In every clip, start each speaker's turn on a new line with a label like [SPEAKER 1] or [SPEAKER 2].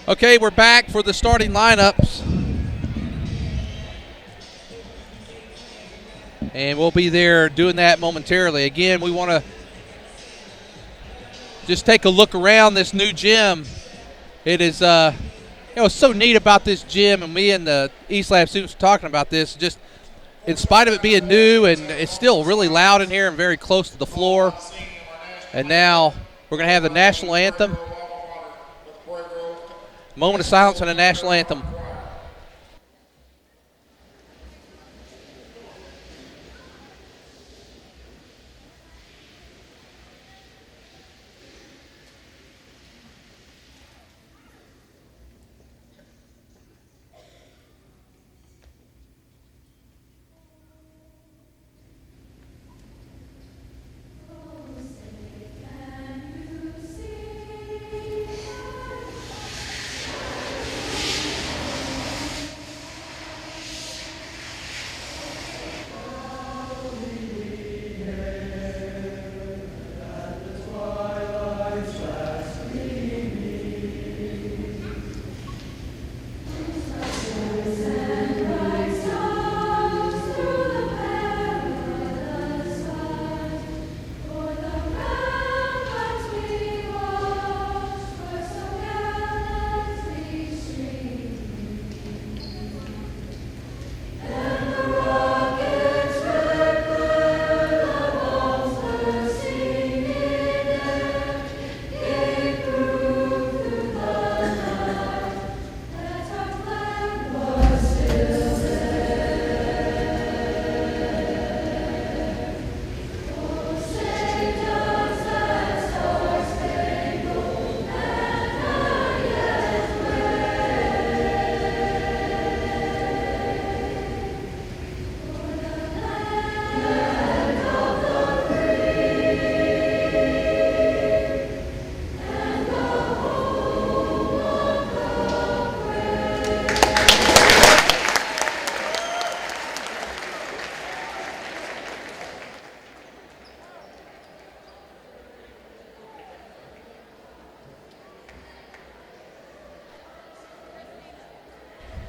[SPEAKER 1] Okay, we're back for the starting lineups. And we'll be there doing that momentarily. Again, we want to just take a look around this new gym. It is, it's so neat about this gym, and me and the East Lab students were talking about this. Just in spite of it being new, and it's still really loud in here and very close to the floor. And now we're going to have the national anthem. Moment of silence on the national anthem.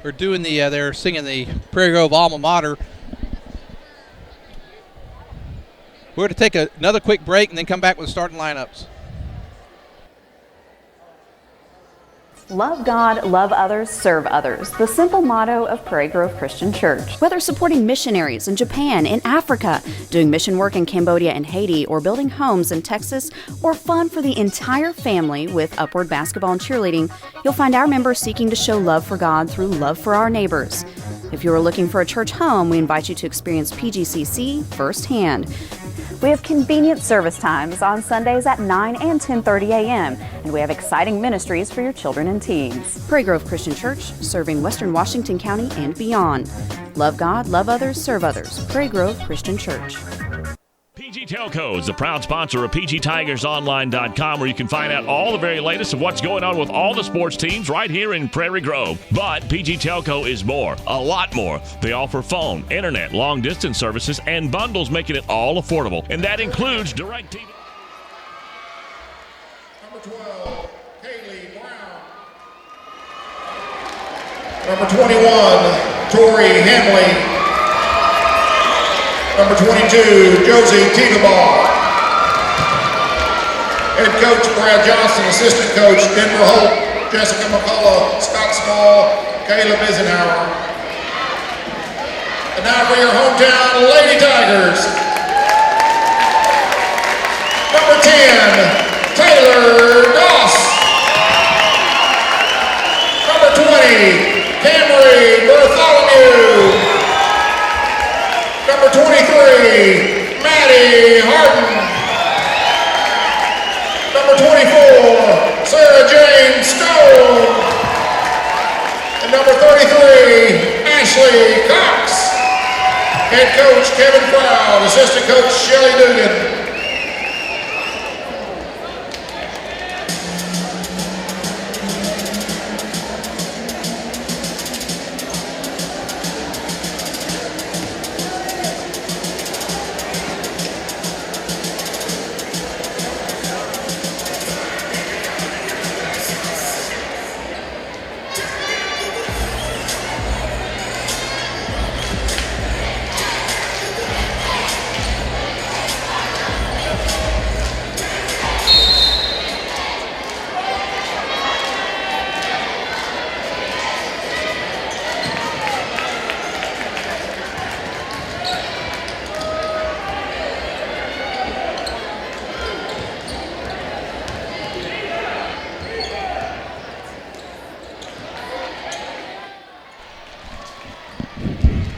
[SPEAKER 1] We're doing they're singing the Prairie Grove alma mater. We're going to take another quick break and then come back with the starting lineups.
[SPEAKER 2] Love God, love others, serve others. The simple motto of Prairie Grove Christian Church. Whether supporting missionaries in Japan, in Africa, doing mission work in Cambodia and Haiti, or building homes in Texas, or fun for the entire family with Upward Basketball and Cheerleading, you'll find our members seeking to show love for God through love for our neighbors. If you are looking for a church home, we invite you to experience PGCC firsthand. We have convenient service times on Sundays at 9 and 10:30 a.m., and we have exciting ministries for your children and teens. Prairie Grove Christian Church, serving Western Washington County and beyond. Love God, love others, serve others. Prairie Grove Christian Church.
[SPEAKER 3] PG Telco is the proud sponsor of PGTigersOnline.com, where you can find out all the very latest of what's going on with all the sports teams right here in Prairie Grove. But PG Telco is more, a lot more. They offer phone, internet, long-distance services, and bundles, making it all affordable. And that includes DirecTV.
[SPEAKER 4] Number 12, Kaylee Brown. Number 21, Tori Henley. Number 22, Josie Teetebaugh. Head coach Brad Johnson, assistant coach Denver Holt, Jessica McCullough, Scott Small, Caleb Eisenhower. And now for your hometown Lady Tigers. Number 10, Taylor Doss. Number 20, Camry Bartholomew. Number 23, Maddie Harden. Number 24, Sarah Jane Stone. And number 33, Ashley Cox. Head coach Kevin Proud, assistant coach Shelly Dugan.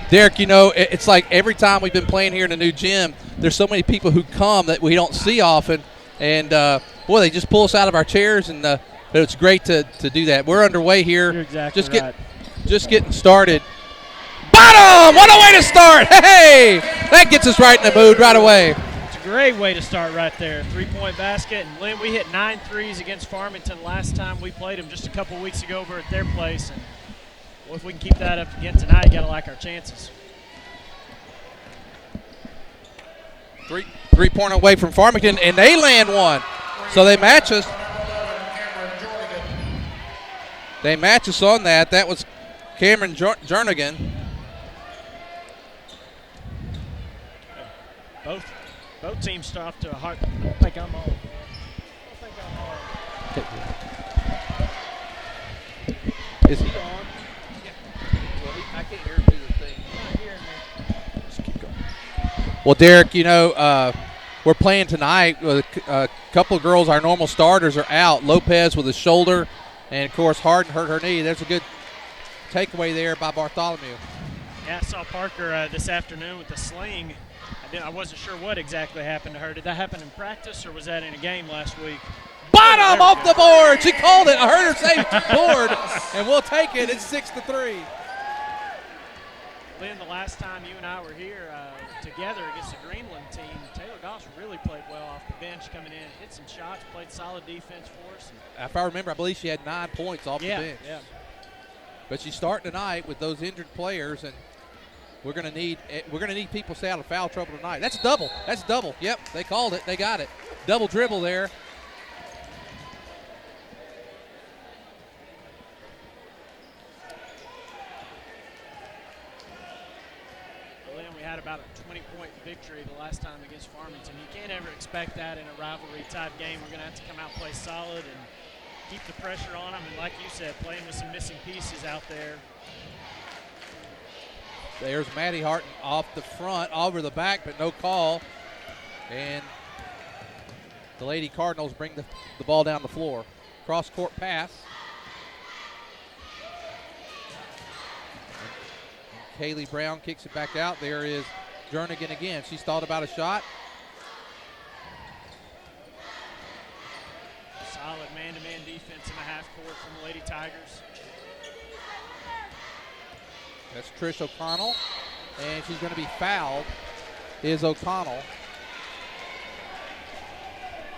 [SPEAKER 1] Derek, it's like every time we've been playing here in the new gym, there's so many people who come that we don't see often. And, boy, they just pull us out of our chairs, and but it's great to do that. We're underway here.
[SPEAKER 5] You're exactly right.
[SPEAKER 1] Just getting started. Bottom! What a way to start! Hey! That gets us right in the mood right away.
[SPEAKER 5] It's a great way to start right there. 3-point basket. And, Lynn, we hit 9 threes against Farmington last time we played them just a couple weeks ago over at their place. And, well, if we can keep that up again tonight, you got to like our chances.
[SPEAKER 1] Three-point away from Farmington, and they land one. So they match us. They match us on that. That was Cameron Jernigan.
[SPEAKER 5] Both teams start off to a hard. I don't think I'm on.
[SPEAKER 1] Is he on? Yeah. Well, I can't hear him through the thing.
[SPEAKER 5] Not hearing me.
[SPEAKER 1] Just keep going. Well, Derek, we're playing tonight with a couple of girls. Our normal starters are out. Lopez with his shoulder, and, of course, Harden hurt her knee. There's a good takeaway there by Bartholomew.
[SPEAKER 5] Yeah, I saw Parker this afternoon with the sling. I wasn't sure what exactly happened to her. Did that happen in practice, or was that in a game last week?
[SPEAKER 1] Bottom off the board. She called it. I heard her say board, and we'll take it. It's 6-3.
[SPEAKER 5] Lynn, the last time you and I were here together against the Greenland team, Taylor Goss really played well off the bench coming in, hit some shots, played solid defense for us.
[SPEAKER 1] If I remember, I believe she had 9 points off the bench.
[SPEAKER 5] Yeah.
[SPEAKER 1] But she's starting tonight with those injured players, and we're gonna need people to stay out of foul trouble tonight. That's double. Yep, they called it. They got it. Double dribble there.
[SPEAKER 5] We had about a 20-point victory the last time against Farmington. You can't ever expect that in a rivalry-type game. We're going to have to come out and play solid and keep the pressure on them. And like you said, playing with some missing pieces out there.
[SPEAKER 1] There's Maddie Harton off the front, over the back, but no call. And the Lady Cardinals bring the ball down the floor. Cross-court pass. Kaylee Brown kicks it back out. There is Jernigan again. She's thought about a shot.
[SPEAKER 5] Solid man-to-man defense in the half court from the Lady Tigers.
[SPEAKER 1] That's Trish O'Connell, and she's going to be fouled, is O'Connell.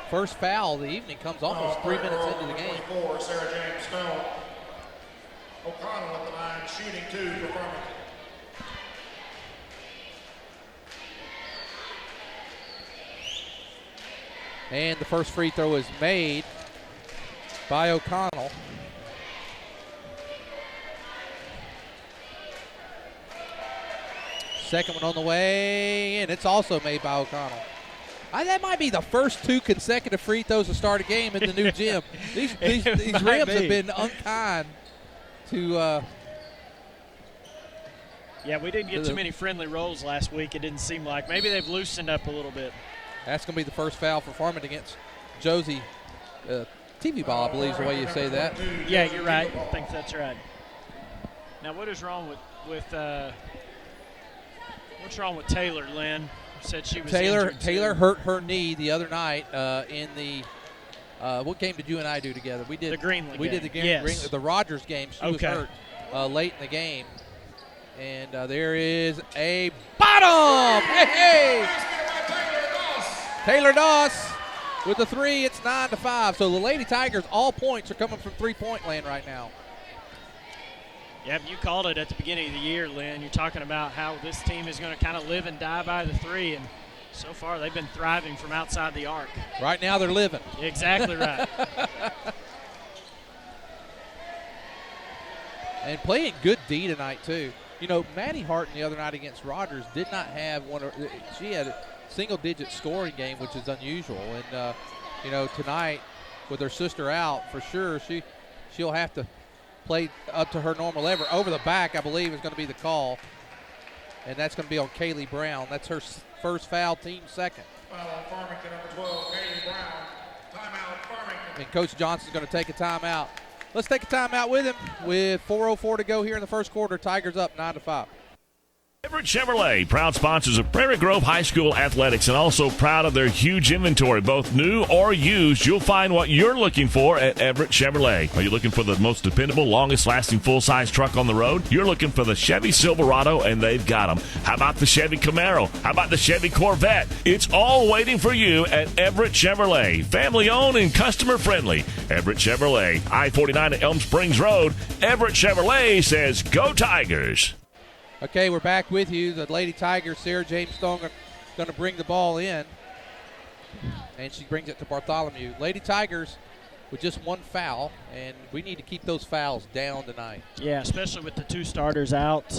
[SPEAKER 1] First foul of the evening comes almost 3 minutes into the game.
[SPEAKER 4] Sarah James Stone. O'Connell at the line, shooting 2 for Farmington.
[SPEAKER 1] And the first free throw is made by O'Connell. Second one on the way, and it's also made by O'Connell. That might be the first 2 consecutive free throws to start a game in the new gym. These rims have been unkind to
[SPEAKER 5] yeah, we didn't get too many friendly rolls last week, it didn't seem like. Maybe they've loosened up a little bit.
[SPEAKER 1] That's going to be the first foul for Farmington against Josie TV Ball, I believe is the way you say that.
[SPEAKER 5] Yeah, you're right. I think that's right. Now, what is wrong with what's wrong with Taylor, Lynn? You said she was injured.
[SPEAKER 1] Taylor hurt her knee the other night in the what game did you and I do together? We did
[SPEAKER 5] the Greenland game.
[SPEAKER 1] We did the game,
[SPEAKER 5] yes.
[SPEAKER 1] the Rogers game. She was hurt late in the game. And there is a bottom. Hey! Taylor Doss with the 3. It's 9-5. So the Lady Tigers, all points are coming from 3-point land right now.
[SPEAKER 5] Yeah, you called it at the beginning of the year, Lynn. You're talking about how this team is going to kind of live and die by the 3, and so far they've been thriving from outside the arc.
[SPEAKER 1] Right now they're living.
[SPEAKER 5] Exactly right.
[SPEAKER 1] And playing good D tonight, too. Maddie Harton the other night against Rogers did not have she had a single-digit scoring game, which is unusual. And, tonight with her sister out, for sure, she'll have to play up to her normal level. Over the back, I believe, is going to be the call. And that's going to be on Kaylee Brown. That's her first foul, team second.
[SPEAKER 4] Foul on Farmington, number 12, Kaylee Brown. Timeout, Farmington.
[SPEAKER 1] And Coach Johnson's going to take a timeout. Let's take a timeout with him with 4:04 to go here in the first quarter. Tigers up 9-5.
[SPEAKER 3] Everett Chevrolet, proud sponsors of Prairie Grove High School athletics and also proud of their huge inventory, both new or used. You'll find what you're looking for at Everett Chevrolet. Are you looking for the most dependable, longest-lasting full-size truck on the road? You're looking for the Chevy Silverado, and they've got them. How about the Chevy Camaro? How about the Chevy Corvette? It's all waiting for you at Everett Chevrolet. Family-owned and customer-friendly. Everett Chevrolet, I-49 at Elm Springs Road. Everett Chevrolet says, go Tigers.
[SPEAKER 1] Okay, we're back with you. The Lady Tigers, Sarah James Stone, going to bring the ball in. And she brings it to Bartholomew. Lady Tigers with just one foul, and we need to keep those fouls down tonight.
[SPEAKER 5] Yeah, especially with the two starters out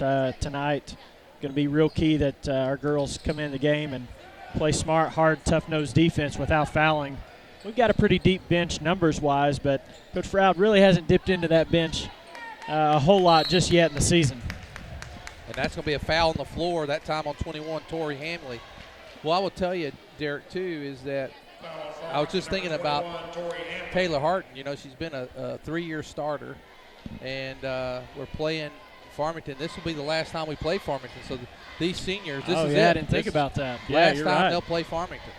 [SPEAKER 5] tonight. Going to be real key that our girls come in the game and play smart, hard, tough-nosed defense without fouling. We've got a pretty deep bench numbers-wise, but Coach Froud really hasn't dipped into that bench a whole lot just yet in the season.
[SPEAKER 1] And that's going to be a foul on the floor, that time on 21, Tori Hamley. Well, I will tell you, Derek, too, is that I was just thinking about Taylor Harton. You know, she's been a 3-year starter, and we're playing Farmington. This will be the last time we play Farmington. So these seniors, this is it.
[SPEAKER 5] I didn't think about that. Yeah,
[SPEAKER 1] last
[SPEAKER 5] you're
[SPEAKER 1] time
[SPEAKER 5] right.
[SPEAKER 1] they'll play Farmington.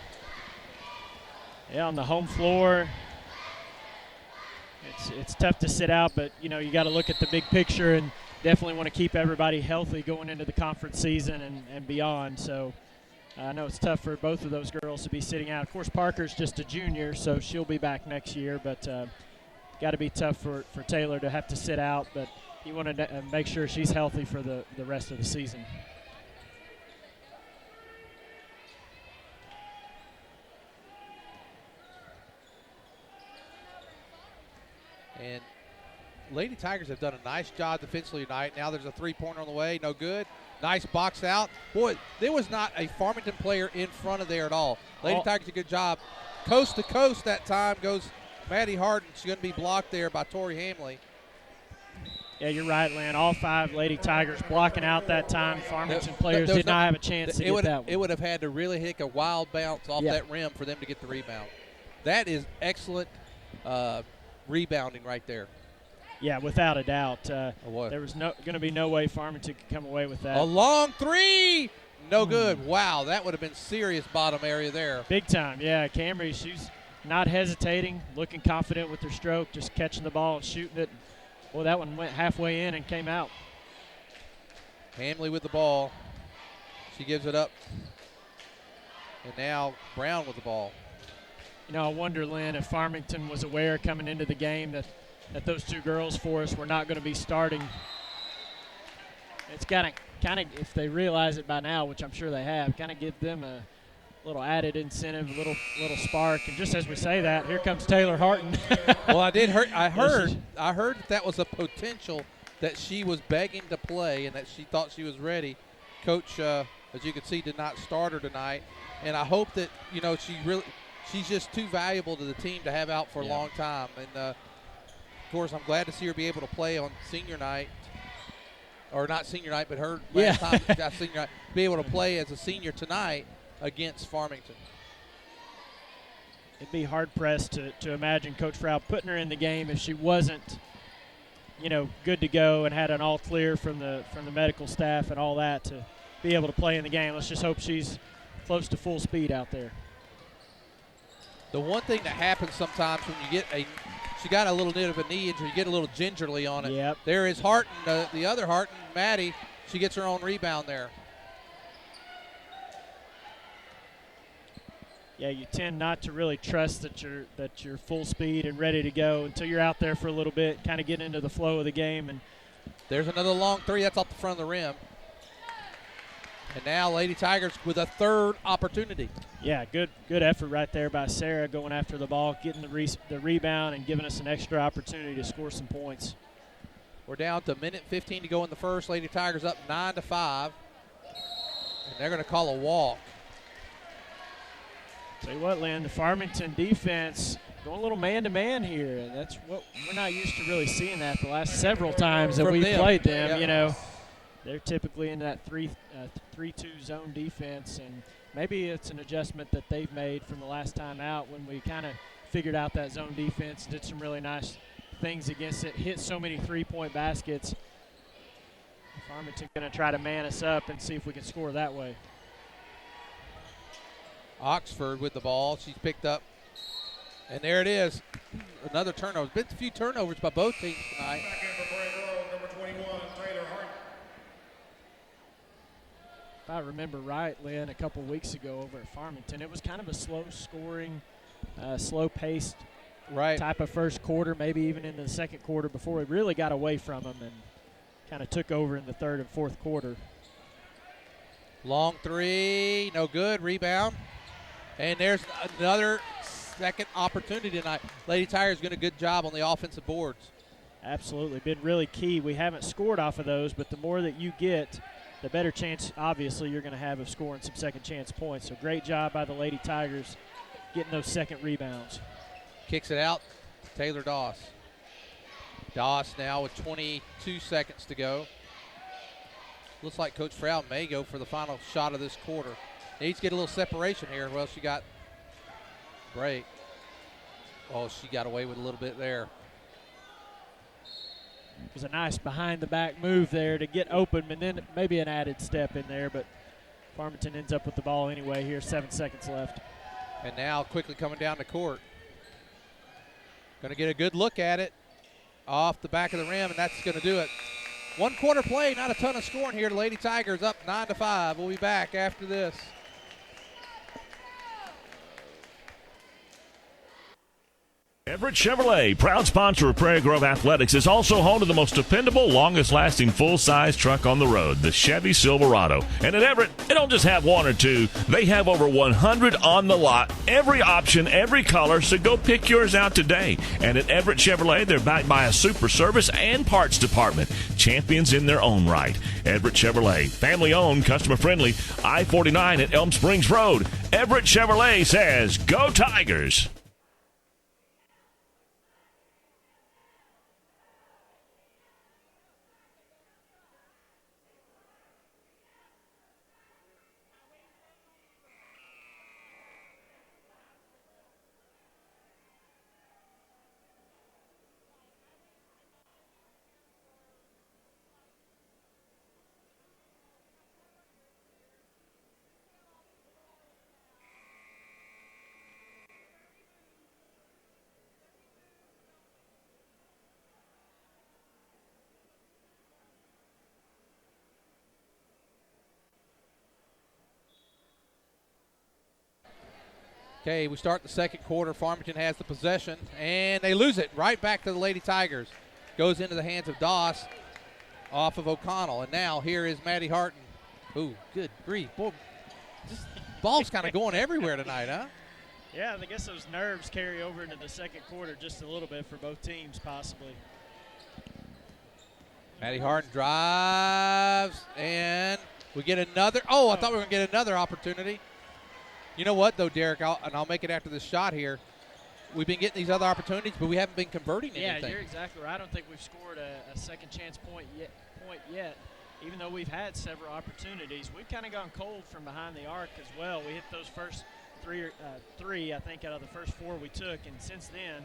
[SPEAKER 5] Yeah, on the home floor. It's tough to sit out, but, you know, you got to look at the big picture and definitely want to keep everybody healthy going into the conference season and beyond. So I know it's tough for both of those girls to be sitting out. Of course, Parker's just a junior, so she'll be back next year. But got to be tough for Taylor to have to sit out. But you want to make sure she's healthy for the rest of the season.
[SPEAKER 1] And Lady Tigers have done a nice job defensively tonight. Now there's a three-pointer on the way. No good. Nice box out. Boy, there was not a Farmington player in front of there at all. Lady Tigers a good job. Coast to coast that time goes Maddie Harden. She's going to be blocked there by Tori Hamley.
[SPEAKER 5] Yeah, you're right, Lynn. All 5 Lady Tigers blocking out that time. Farmington players did not have a chance to get that one.
[SPEAKER 1] It would have had to really hit a wild bounce off that rim for them to get the rebound. That is excellent rebounding right there.
[SPEAKER 5] Yeah, without a doubt. There was going to be no way Farmington could come away with that.
[SPEAKER 1] A long three. No good. Wow, that would have been serious bottom area there.
[SPEAKER 5] Big time, yeah. Camry, she's not hesitating, looking confident with her stroke, just catching the ball and shooting it. Well, that one went halfway in and came out.
[SPEAKER 1] Hamley with the ball. She gives it up. And now Brown with the ball.
[SPEAKER 5] You know, I wonder, Lynn, if Farmington was aware coming into the game that those two girls for us were not going to be starting. It's kind of, if they realize it by now, which I'm sure they have, kind of give them a little added incentive, a little spark. And just as we say that, here comes Taylor Harton.
[SPEAKER 1] Well, I heard that was a potential that she was begging to play and that she thought she was ready. Coach, as you can see, did not start her tonight, and I hope that she's just too valuable to the team to have out for a long time. And of course, I'm glad to see her be able to play on senior night, or not senior night, but her last time got senior night, be able to play as a senior tonight against Farmington.
[SPEAKER 5] It'd be hard-pressed to imagine Coach Froud putting her in the game if she wasn't, good to go and had an all clear from the medical staff and all that to be able to play in the game. Let's just hope she's close to full speed out there.
[SPEAKER 1] The one thing that happens sometimes when you get she got a little bit of a knee injury, you get a little gingerly on it.
[SPEAKER 5] Yep.
[SPEAKER 1] There is Harton, the other Harton, Maddie. She gets her own rebound there.
[SPEAKER 5] Yeah, you tend not to really trust that you're full speed and ready to go until you're out there for a little bit, kind of get into the flow of the game. And
[SPEAKER 1] there's another long three. That's off the front of the rim. And now Lady Tigers with a third opportunity.
[SPEAKER 5] Yeah, good effort right there by Sarah going after the ball, getting the rebound, and giving us an extra opportunity to score some points.
[SPEAKER 1] We're down to a minute 15 to go in the first. Lady Tigers up 9-5. And they're going to call a walk.
[SPEAKER 5] Tell you what, Lynn, the Farmington defense going a little man-to-man here. That's what we're not used to really seeing that the last several times that we've played them.
[SPEAKER 1] Yep.
[SPEAKER 5] They're typically in that 3-2 zone defense, and maybe it's an adjustment that they've made from the last time out when we kind of figured out that zone defense, did some really nice things against it, hit so many three-point baskets. Farmington going to try to man us up and see if we can score that way.
[SPEAKER 1] Oxford with the ball. She's picked up. And there it is. Another turnover. Been a few turnovers by both teams tonight.
[SPEAKER 4] Back in for Prairie Grove, number 21, Taylor Hart.
[SPEAKER 5] If I remember right, Lynn, a couple weeks ago over at Farmington, it was kind of a slow-scoring, slow-paced type of first quarter, maybe even into the second quarter before we really got away from them and kind of took over in the third and fourth quarter.
[SPEAKER 1] Long three, no good. Rebound. And there's another second opportunity tonight. Lady Tigers doing a good job on the offensive boards.
[SPEAKER 5] Absolutely. Been really key. We haven't scored off of those, but the more that you get, the better chance, obviously, you're going to have of scoring some second chance points. So great job by the Lady Tigers getting those second rebounds.
[SPEAKER 1] Kicks it out, Taylor Doss. Doss now with 22 seconds to go. Looks like Coach Frow may go for the final shot of this quarter. Needs to get a little separation here. Well, she got break. Oh, she got away with a little bit there.
[SPEAKER 5] It was a nice behind-the-back move there to get open, and then maybe an added step in there, but Farmington ends up with the ball anyway here, 7 seconds left.
[SPEAKER 1] And now quickly coming down the court. Going to get a good look at it off the back of the rim, and that's going to do it. 1 quarter play, not a ton of scoring here. The Lady Tigers up 9-5. We'll be back after this.
[SPEAKER 3] Everett Chevrolet, proud sponsor of Prairie Grove Athletics, is also home to the most dependable, longest-lasting full-size truck on the road, the Chevy Silverado. And at Everett, they don't just have one or two. They have over 100 on the lot, every option, every color, so go pick yours out today. And at Everett Chevrolet, they're backed by a super service and parts department, champions in their own right. Everett Chevrolet, family-owned, customer-friendly, I-49 at Elm Springs Road. Everett Chevrolet says, go Tigers!
[SPEAKER 1] Okay, we start the second quarter. Farmington has the possession, and they lose it right back to the Lady Tigers. Goes into the hands of Doss off of O'Connell. And now here is Maddie Harton. Ooh, good grief. Boy, this ball's kind of going everywhere tonight, huh?
[SPEAKER 5] Yeah, I guess those nerves carry over into the second quarter just a little bit for both teams possibly.
[SPEAKER 1] Maddie Harton drives, and we get another. Oh, I thought we were going to get another opportunity. You know what, though, Derek, I'll make it after this shot here. We've been getting these other opportunities, but we haven't been converting anything.
[SPEAKER 5] Yeah, you're exactly right. I don't think we've scored a second chance point yet. Even though we've had several opportunities, we've kind of gone cold from behind the arc as well. We hit those first three, I think, out of the first 4 we took, and since then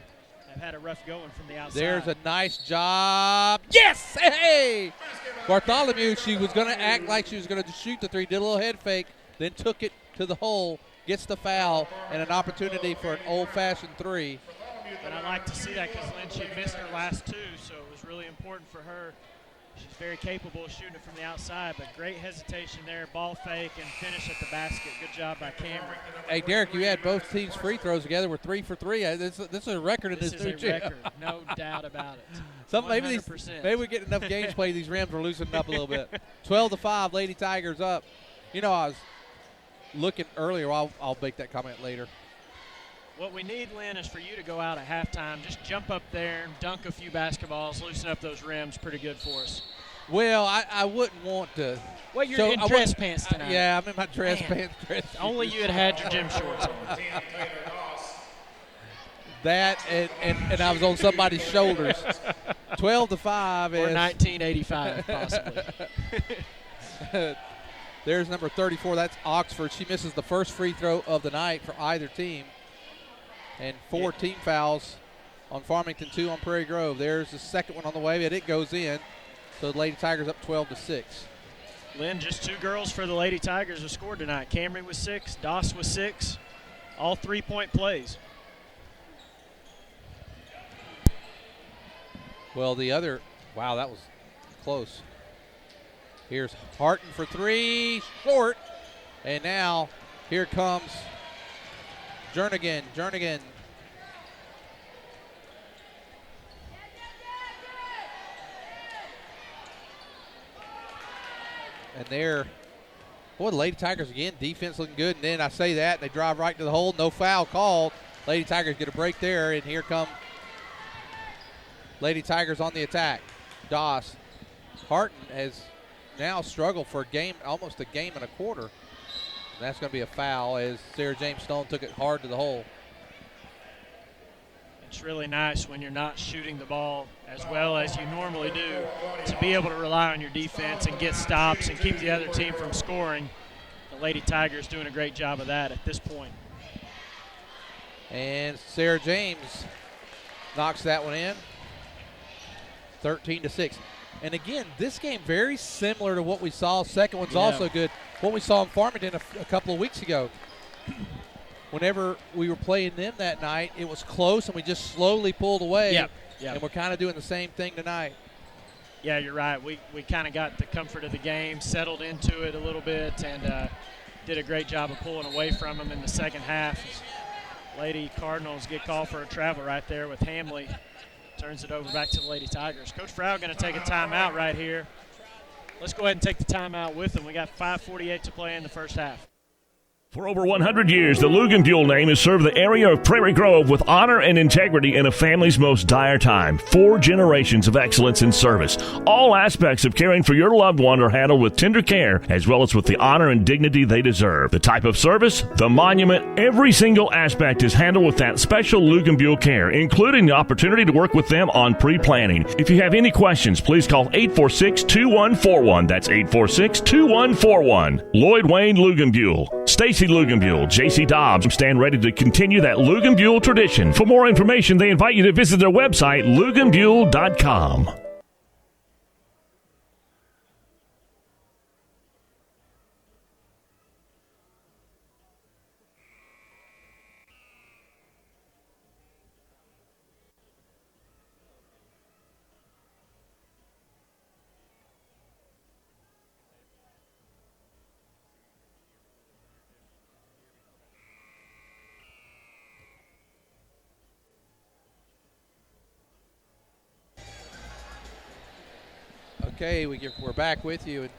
[SPEAKER 5] have had a rough going from the outside.
[SPEAKER 1] There's a nice job. Yes! Hey! Bartholomew, she was going to act like she was going to shoot the 3, did a little head fake, then took it to the hole, gets the foul, and an opportunity for an old-fashioned 3.
[SPEAKER 5] And I like to see that because Lynn, she missed her last 2, so it was really important for her. She's very capable of shooting it from the outside, but great hesitation there, ball fake, and finish at the basket. Good job by Cameron.
[SPEAKER 1] Hey, Derek, you had both teams' free throws together. We're 3 for 3. This is a record in this new
[SPEAKER 5] This is
[SPEAKER 1] gym.
[SPEAKER 5] a record, no doubt about it.
[SPEAKER 1] Maybe we get enough games played, these rims are loosening up a little bit. 12-5, Lady Tigers up. You know, I was looking earlier. I'll make that comment later.
[SPEAKER 5] What we need, Lynn, is for you to go out at halftime, just jump up there and dunk a few basketballs, loosen up those rims. Pretty good for us.
[SPEAKER 1] Well, I wouldn't want to.
[SPEAKER 5] Well, you're in dress pants tonight.
[SPEAKER 1] Yeah, I'm in my dress pants.
[SPEAKER 5] Only you had your gym shorts on.
[SPEAKER 1] That and I was on somebody's shoulders. 12-5 is.
[SPEAKER 5] Or 1985, possibly.
[SPEAKER 1] There's number 34. That's Oxford. She misses the first free throw of the night for either team. And 4 team fouls on Farmington, 2 on Prairie Grove. There's the second one on the way, but it goes in. So the Lady Tigers up 12-6.
[SPEAKER 5] Lynn, just 2 girls for the Lady Tigers have scored tonight. Camry with 6, Doss with 6, all 3-point plays.
[SPEAKER 1] Well, the other, wow, that was close. Here's Harton for 3, short. And now here comes Jernigan. And there, boy, the Lady Tigers again, defense looking good. And then I say that, they drive right to the hole. No foul called. Lady Tigers get a break there, and here come Lady Tigers on the attack. Doss. Harton has now struggled for a game, almost a game and a quarter. And that's going to be a foul as Sarah James Stone took it hard to the hole.
[SPEAKER 5] It's really nice when you're not shooting the ball as well as you normally do to be able to rely on your defense and get stops and keep the other team from scoring. The Lady Tigers doing a great job of that at this point.
[SPEAKER 1] And Sarah James knocks that one in. 13-6. And again, this game very similar to what we saw. Second one's also good. What we saw in Farmington a couple of weeks ago. Whenever we were playing them that night, it was close and we just slowly pulled away.
[SPEAKER 5] Yep.
[SPEAKER 1] And we're kind of doing the same thing tonight.
[SPEAKER 5] Yeah, you're right. We kind of got the comfort of the game, settled into it a little bit, and did a great job of pulling away from them in the second half. Lady Cardinals get called for a travel right there with Hamley. Turns it over back to the Lady Tigers. Coach Frau going to take a timeout right here. Let's go ahead and take the timeout with them. We got 5:48 to play in the first half.
[SPEAKER 3] For over 100 years, the Luganbuehl name has served the area of Prairie Grove with honor and integrity in a family's most dire time. 4 generations of excellence in service. All aspects of caring for your loved one are handled with tender care, as well as with the honor and dignity they deserve. The type of service, the monument, every single aspect is handled with that special Luganbuehl care, including the opportunity to work with them on pre-planning. If you have any questions, please call 846-2141. That's 846-2141. Lloyd Wayne Luganbuehl. Stacy Luganbuehl, J.C. Dobbs stand ready to continue that Luganbuehl tradition. For more information, they invite you to visit their website, luganbuehl.com.
[SPEAKER 1] Okay, we're back with you. And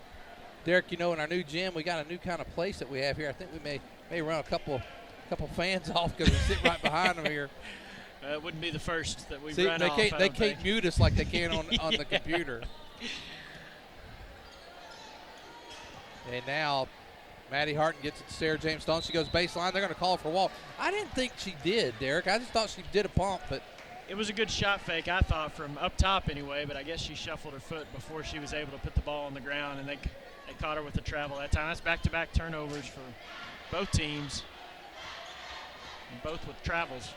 [SPEAKER 1] Derek, in our new gym, we got a new kind of place that we have here. I think we may run a couple fans off because we sit right behind them here.
[SPEAKER 5] It wouldn't be the first that we've
[SPEAKER 1] run
[SPEAKER 5] off.
[SPEAKER 1] They can't mute us like they can on the computer. And now Maddie Harton gets it to Sarah James Stone. She goes baseline. They're going to call for a walk. I didn't think she did, Derek. I just thought she did a pump, but
[SPEAKER 5] it was a good shot fake, I thought, from up top anyway, but I guess she shuffled her foot before she was able to put the ball on the ground, and they caught her with the travel that time. That's back-to-back turnovers for both teams, and both with travels.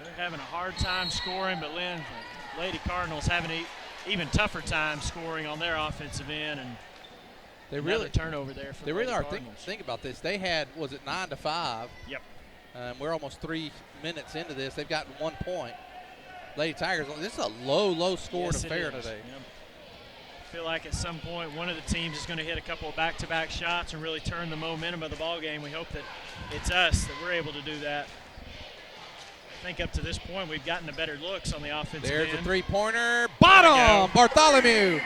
[SPEAKER 5] They're having a hard time scoring, but Lynn, the Lady Cardinals having an even tougher time scoring on their offensive end, and
[SPEAKER 1] they really
[SPEAKER 5] turnover there for
[SPEAKER 1] they
[SPEAKER 5] the
[SPEAKER 1] really
[SPEAKER 5] Lady
[SPEAKER 1] are.
[SPEAKER 5] Cardinals.
[SPEAKER 1] Think about this. They had, was it 9-5?
[SPEAKER 5] Yep.
[SPEAKER 1] We're almost 3 minutes into this. They've gotten 1 point. Lady Tigers, this is a low scoring affair today.
[SPEAKER 5] Yep. I feel like at some point one of the teams is going to hit a couple of back-to-back shots and really turn the momentum of the ball game. We hope that it's us that we're able to do that. I think up to this point we've gotten the better looks on the offensive
[SPEAKER 1] There's
[SPEAKER 5] end.
[SPEAKER 1] A three-pointer. Bottom! Bartholomew.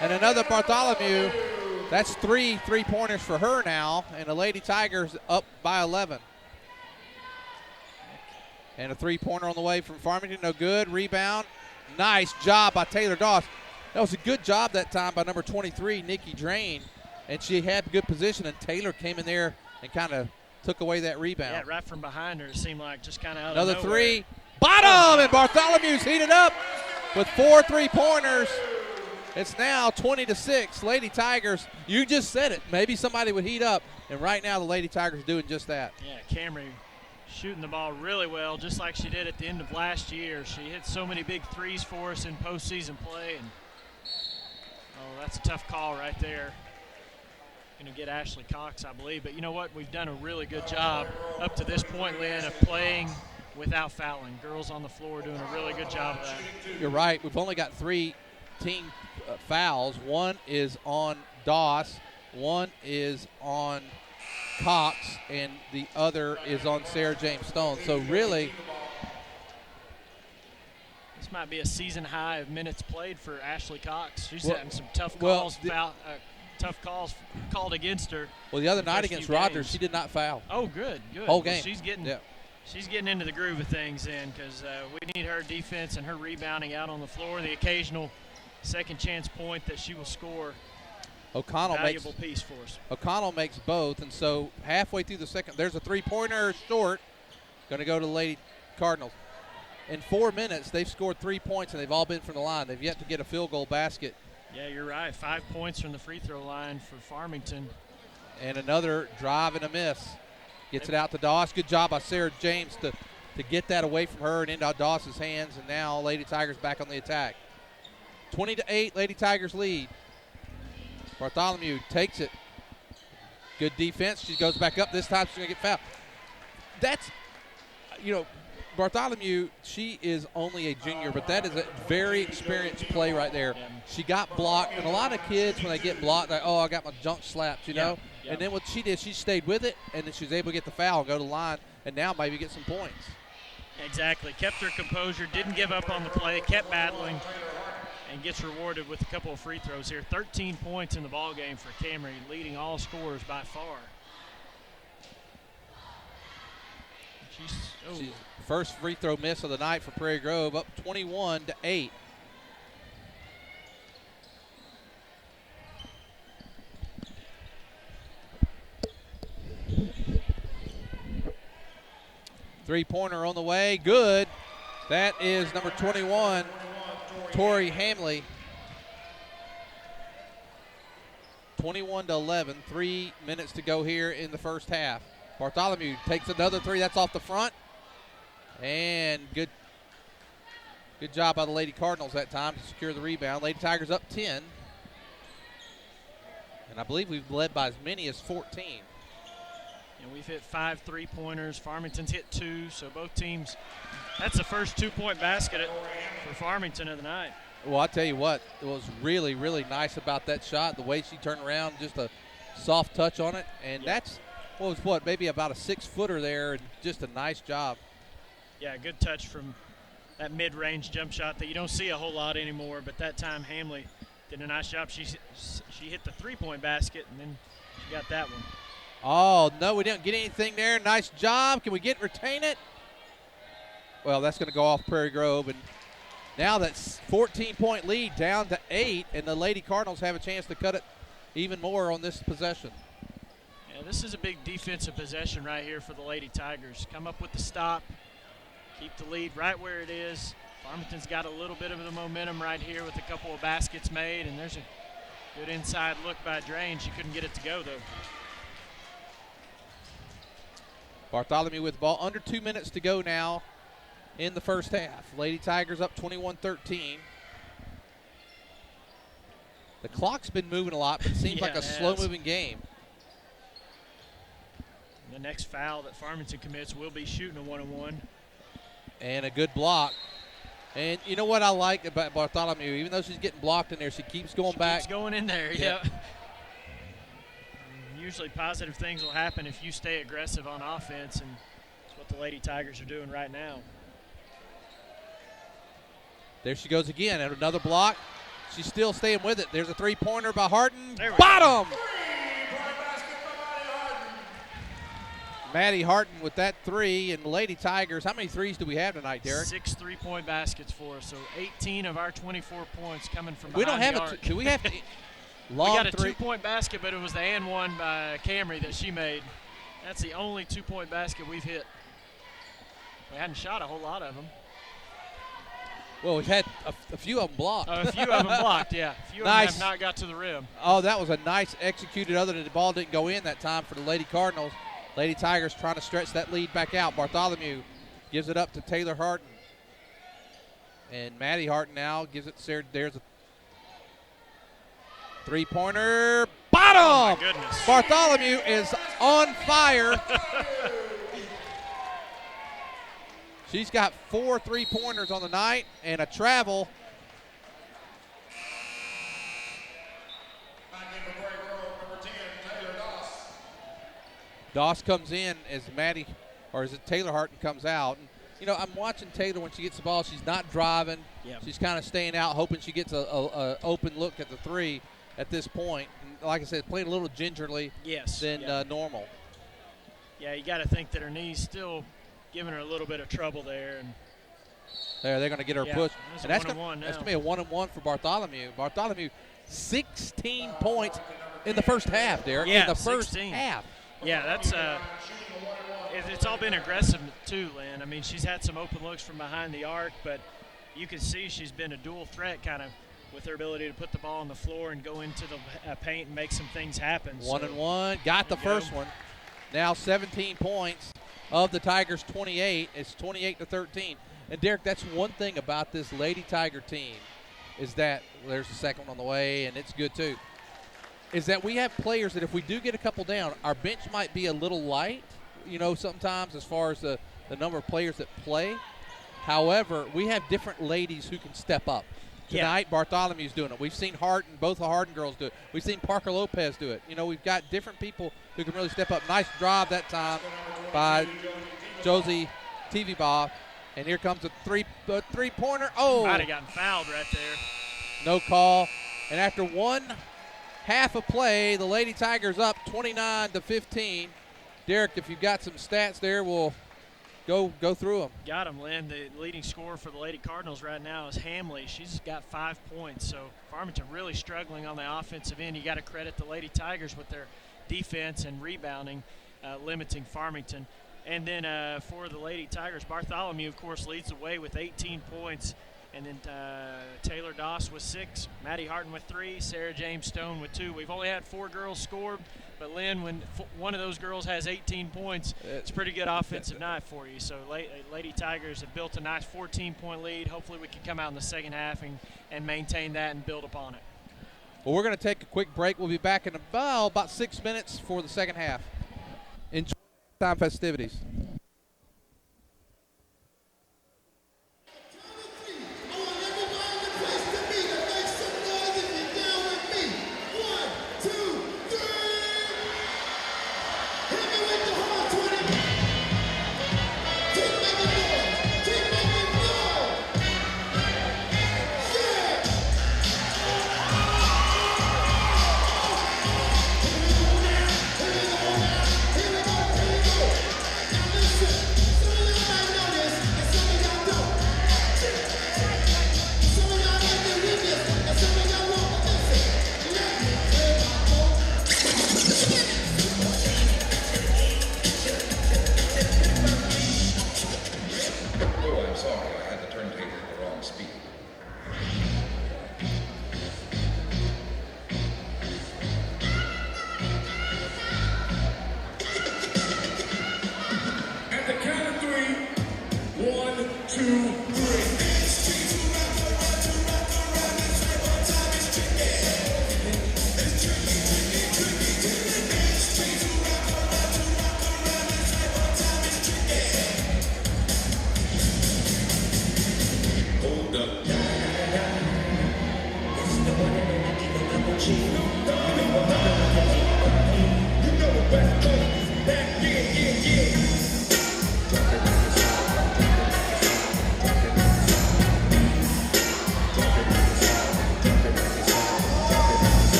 [SPEAKER 1] And another Bartholomew. That's 3 3-pointers for her now, and the Lady Tigers up by 11. And a 3-pointer on the way from Farmington, no good. Rebound. Nice job by Taylor Doss. That was a good job that time by number 23, Nikki Drain. And she had good position, and Taylor came in there and kind of took away that rebound.
[SPEAKER 5] Yeah, right from behind her, it seemed like just kind of out
[SPEAKER 1] Another
[SPEAKER 5] of nowhere.
[SPEAKER 1] Three. Bottom! And Bartholomew's heated up with 4 3-pointers. It's now 20-6. Lady Tigers, you just said it. Maybe somebody would heat up. And right now the Lady Tigers are doing just that.
[SPEAKER 5] Yeah, Camry shooting the ball really well, just like she did at the end of last year. She hit so many big threes for us in postseason play, and that's a tough call right there. Going to get Ashley Cox, I believe. But you know what? We've done a really good job up to this point, Lynn, of playing without fouling. Girls on the floor doing a really good job of that.
[SPEAKER 1] You're right. We've only got 3 team fouls. One is on Doss, one is on Cox, and the other is on Sarah James Stone. So really,
[SPEAKER 5] this might be a season high of minutes played for Ashley Cox. She's having some tough calls, tough calls called against her.
[SPEAKER 1] Well, the other night against Rogers, she did not foul.
[SPEAKER 5] Oh, good.
[SPEAKER 1] Whole game.
[SPEAKER 5] Well, she's getting into the groove of things then, because we need her defense and her rebounding out on the floor. The occasional second chance point that she will score. Valuable piece for us.
[SPEAKER 1] O'Connell makes both, and so halfway through the second, there's a three-pointer short, going to go to the Lady Cardinals. In 4 minutes, they've scored 3 points, and they've all been from the line. They've yet to get a field goal basket.
[SPEAKER 5] Yeah, you're right. 5 points from the free throw line for Farmington.
[SPEAKER 1] And another drive and a miss. Gets it out to Doss. Good job by Sarah James to get that away from her and into Doss's hands, and now Lady Tigers back on the attack. 20-8, Lady Tigers lead. Bartholomew takes it. Good defense. She goes back up. This time she's going to get fouled. That's, Bartholomew, she is only a junior, but that is a very experienced play right there.
[SPEAKER 5] Yeah.
[SPEAKER 1] She got blocked, and a lot of kids, when they get blocked, they're, I got my junk slapped, you know?
[SPEAKER 5] Yeah.
[SPEAKER 1] And then what she did, she stayed with it, and then she was able to get the foul and go to the line, and now maybe get some points.
[SPEAKER 5] Exactly. Kept her composure, didn't give up on the play, kept battling, and gets rewarded with a couple of free throws here. 13 points in the ball game for Camry, leading all scorers by far. She's
[SPEAKER 1] first free throw miss of the night for Prairie Grove, up 21-8. Three-pointer on the way, good. That is number 21, Tori Hamley. 21-11, 3 minutes to go here in the first half. Bartholomew takes another three. That's off the front. And good job by the Lady Cardinals that time to secure the rebound. Lady Tigers up 10. And I believe we've led by as many as 14.
[SPEAKER 5] And we've hit 5 3-pointers. Farmington's hit 2, so both teams, that's the first 2-point basket for Farmington of the night.
[SPEAKER 1] Well, I'll tell you what, it was really, really nice about that shot, the way she turned around, just a soft touch on it. And that's maybe about a 6-footer there, and just a nice job.
[SPEAKER 5] Yeah, good touch from that mid-range jump shot that you don't see a whole lot anymore, but that time Hamley did a nice job. She hit the 3-point basket, and then she got that one.
[SPEAKER 1] Oh, no, we didn't get anything there. Nice job. Can we retain it? Well, that's going to go off Prairie Grove, and now that's 14-point lead down to 8, and the Lady Cardinals have a chance to cut it even more on this possession.
[SPEAKER 5] Yeah, this is a big defensive possession right here for the Lady Tigers. Come up with the stop, keep the lead right where it is. Farmington's got a little bit of the momentum right here with a couple of baskets made, and there's a good inside look by Drain. She couldn't get it to go, though.
[SPEAKER 1] Bartholomew with the ball. Under 2 minutes to go now in the first half. Lady Tigers up 21-13. The clock's been moving a lot, but it seems like a slow-moving game.
[SPEAKER 5] The next foul that Farmington commits will be shooting a 1-on-1.
[SPEAKER 1] And a good block. And you know what I like about Bartholomew? Even though she's getting blocked in there, she keeps going back.
[SPEAKER 5] Keeps going in there, yeah. Usually positive things will happen if you stay aggressive on offense, and that's what the Lady Tigers are doing right now.
[SPEAKER 1] There she goes again, and another block. She's still staying with it. There's a three-pointer by Harden. Bottom! Maddie Harton with that three, and the Lady Tigers, how many threes do we have tonight, Derek?
[SPEAKER 5] 6 3-point baskets for us, so 18 of our 24 points coming from behind
[SPEAKER 1] we don't have
[SPEAKER 5] the arc.
[SPEAKER 1] Do we have to
[SPEAKER 5] long we got a 2-point basket, but it was the and one by Camry that she made. That's the only 2-point basket we've hit. We hadn't shot a whole lot of them.
[SPEAKER 1] Well, we've had a few of them blocked.
[SPEAKER 5] A few of them blocked, yeah. A few
[SPEAKER 1] nice.
[SPEAKER 5] of them have not got to the rim.
[SPEAKER 1] Oh, that was a nice executed, other than the ball didn't go in that time for the Lady Cardinals. Lady Tigers trying to stretch that lead back out. Bartholomew gives it up to Taylor Harton. And Maddie Harton now gives it to Sarah. There's a three-pointer. Bottom!
[SPEAKER 5] Oh, my goodness.
[SPEAKER 1] Bartholomew is on fire. She's got 4 3-pointers on the night and a travel. Doss comes in as Taylor Harton comes out. And, you know, I'm watching Taylor when she gets the ball. She's not driving.
[SPEAKER 5] Yep.
[SPEAKER 1] She's kind of staying out, hoping she gets a open look at the three at this point. And like I said, playing a little gingerly than normal.
[SPEAKER 5] Yeah, you got to think that her knee's still giving her a little bit of trouble there. And
[SPEAKER 1] they're going to get her push.
[SPEAKER 5] And that's going
[SPEAKER 1] to be a 1-and-1 for Bartholomew. Bartholomew, 16 points in the first half, Derek.
[SPEAKER 5] Yeah,
[SPEAKER 1] in the
[SPEAKER 5] 16.
[SPEAKER 1] first half.
[SPEAKER 5] Yeah, that's it's all been aggressive too, Lynn. I mean, she's had some open looks from behind the arc, but you can see she's been a dual threat kind of with her ability to put the ball on the floor and go into the paint and make some things happen.
[SPEAKER 1] 1-and-1, got the first one. Now 17 points of the Tigers' 28. It's 28-13. And Derek, that's one thing about this Lady Tiger team is that there's a second one on the way, and it's good too. Is that we have players that if we do get a couple down, our bench might be a little light, you know, sometimes as far as the number of players that play. However, we have different ladies who can step up. Tonight, Bartholomew's doing it. We've seen both the Harden girls do it. We've seen Parker Lopez do it. You know, we've got different people who can really step up. Nice drive that time by Josie Tivibaugh. And here comes a three-pointer. Oh!
[SPEAKER 5] Might have gotten fouled right there.
[SPEAKER 1] No call. And after one half of play, the Lady Tigers up 29-15. Derek, if you've got some stats there, we'll go through them.
[SPEAKER 5] Got them, Lynn. The leading scorer for the Lady Cardinals right now is Hamley. She's got 5 points. So Farmington really struggling on the offensive end. You got to credit the Lady Tigers with their defense and rebounding, limiting Farmington. And then for the Lady Tigers, Bartholomew, of course, leads the way with 18 points. And then Taylor Doss with 6, Maddie Harton with 3, Sarah James Stone with 2. We've only had 4 girls scored, but Lynn, when one of those girls has 18 points, it's a pretty good offensive night for you. So Lady Tigers have built a nice 14-point lead. Hopefully we can come out in the second half and maintain that and build upon it.
[SPEAKER 1] Well, we're going to take a quick break. We'll be back in about 6 minutes for the second half. Enjoy time festivities.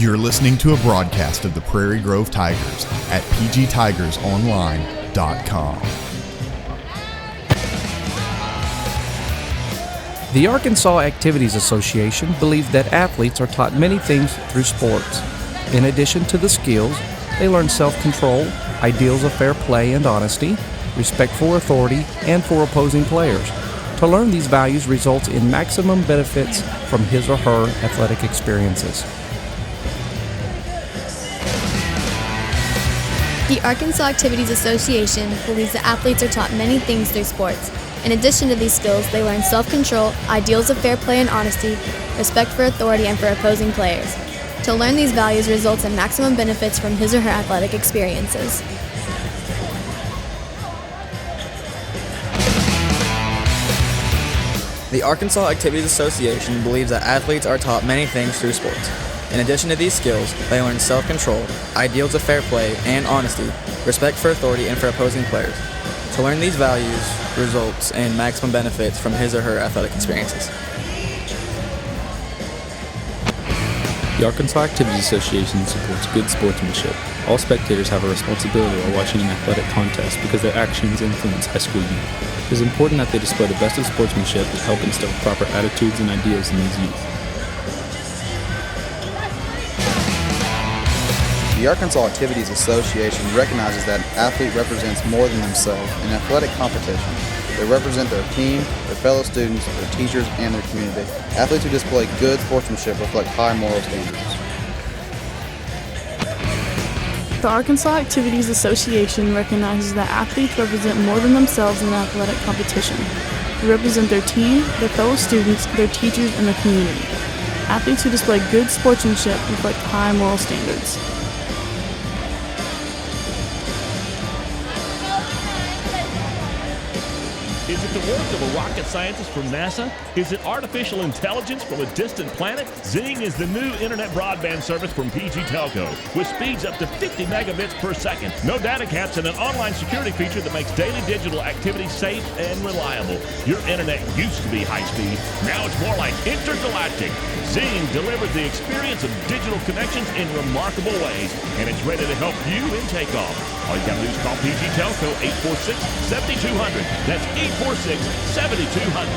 [SPEAKER 6] You're listening to a broadcast of the Prairie Grove Tigers at pgtigersonline.com.
[SPEAKER 7] The Arkansas Activities Association believes that athletes are taught many things through sports. In addition to the skills, they learn self-control, ideals of fair play and honesty, respect for authority, and for opposing players. To learn these values results in maximum benefits from his or her athletic experiences.
[SPEAKER 8] The Arkansas Activities Association believes that athletes are taught many things through sports. In addition to these skills, they learn self-control, ideals of fair play and honesty, respect for authority, and for opposing players. To learn these values results in maximum benefits from his or her athletic experiences.
[SPEAKER 9] The Arkansas Activities Association believes that athletes are taught many things through sports. In addition to these skills, they learn self-control, ideals of fair play and honesty, respect for authority, and for opposing players. To learn these values results in maximum benefits from his or her athletic experiences.
[SPEAKER 10] The Arkansas Activities Association supports good sportsmanship. All spectators have a responsibility while watching an athletic contest because their actions influence high school youth. It is important that they display the best of sportsmanship to help instill proper attitudes and ideals in these youth.
[SPEAKER 11] The Arkansas Activities Association recognizes that an athlete represents more than themselves in athletic competition. They represent their team, their fellow students, their teachers, and their community. Athletes who display good sportsmanship reflect high moral standards.
[SPEAKER 12] The Arkansas Activities Association recognizes that athletes represent more than themselves in athletic competition. They represent their team, their fellow students, their teachers, and their community. Athletes who display good sportsmanship reflect high moral standards.
[SPEAKER 3] Is it the work of a rocket scientist from NASA? Is it artificial intelligence from a distant planet? Zing is the new internet broadband service from PG Telco with speeds up to 50 megabits per second. No data caps and an online security feature that makes daily digital activity safe and reliable. Your internet used to be high speed. Now it's more like intergalactic. Zing delivers the experience of digital connections in remarkable ways, and it's ready to help you in takeoff. All you got to do is call PG Telco 846-7200. That's 846-7200.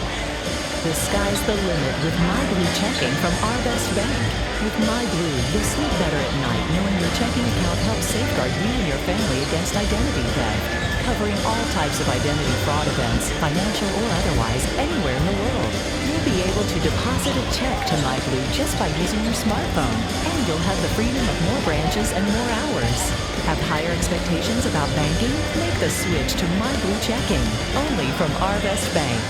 [SPEAKER 13] The sky's the limit with MyBlue checking from Our Best Bank. With MyBlue, you'll sleep better at night knowing your checking account helps safeguard you and your family against identity theft, covering all types of identity fraud events, financial or otherwise, anywhere in the world. You'll be able to deposit a check to MyBlue just by using your smartphone, and you'll have the freedom of more branches and more hours. Have higher expectations about banking? Make the switch to MyBlue Checking, only from Our Best Bank.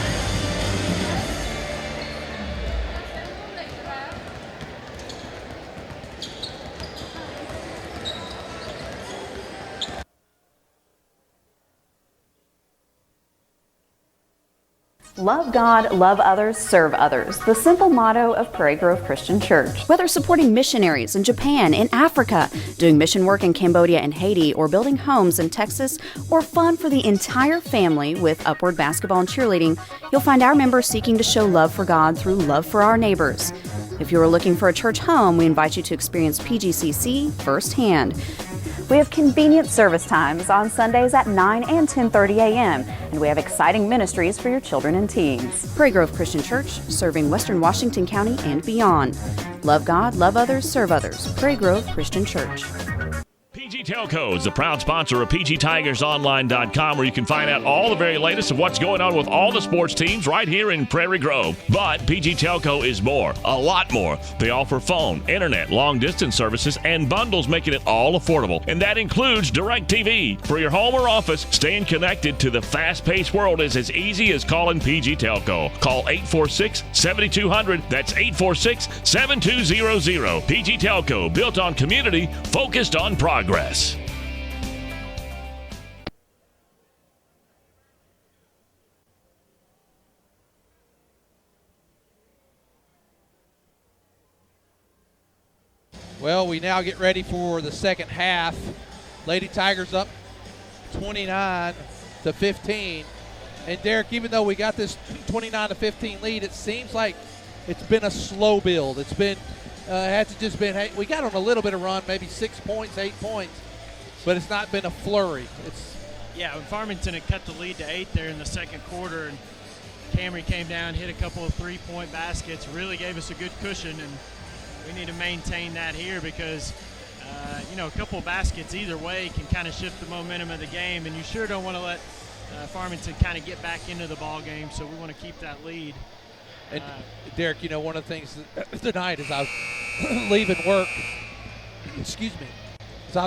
[SPEAKER 2] Love God, love others, serve others. The simple motto of Prairie Grove Christian Church. Whether supporting missionaries in Japan, in Africa, doing mission work in Cambodia and Haiti, or building homes in Texas, or fun for the entire family with Upward Basketball and Cheerleading, you'll find our members seeking to show love for God through love for our neighbors. If you are looking for a church home, we invite you to experience PGCC firsthand. We have convenient service times on Sundays at 9 and 10:30 a.m., and we have exciting ministries for your children and teens. Prairie Grove Christian Church, serving Western Washington County and beyond. Love God, love others, serve others. Prairie Grove Christian Church.
[SPEAKER 3] PG Telco is the proud sponsor of PGTigersOnline.com, where you can find out all the very latest of what's going on with all the sports teams right here in Prairie Grove. But PG Telco is more, a lot more. They offer phone, internet, long-distance services, and bundles, making it all affordable. And that includes DirecTV. For your home or office, staying connected to the fast-paced world is as easy as calling PG Telco. Call 846-7200. That's 846-7200. PG Telco, built on community, focused on progress.
[SPEAKER 1] Well, we now get ready for the second half. Lady Tigers up 29-15. And Derek, even though we got this 29-15 lead, it seems like it's been a slow build. It's been Had to just been, hey, we got on a little bit of run, maybe 6 points, 8 points, but it's not been a flurry.
[SPEAKER 5] Yeah, when Farmington had cut the lead to 8 there in the second quarter, and Camry came down, hit a couple of three-point baskets, really gave us a good cushion, and we need to maintain that here because, a couple of baskets either way can kind of shift the momentum of the game, and you sure don't want to let Farmington kind of get back into the ball game, so we want to keep that lead.
[SPEAKER 1] And Derek, one of the things tonight as I was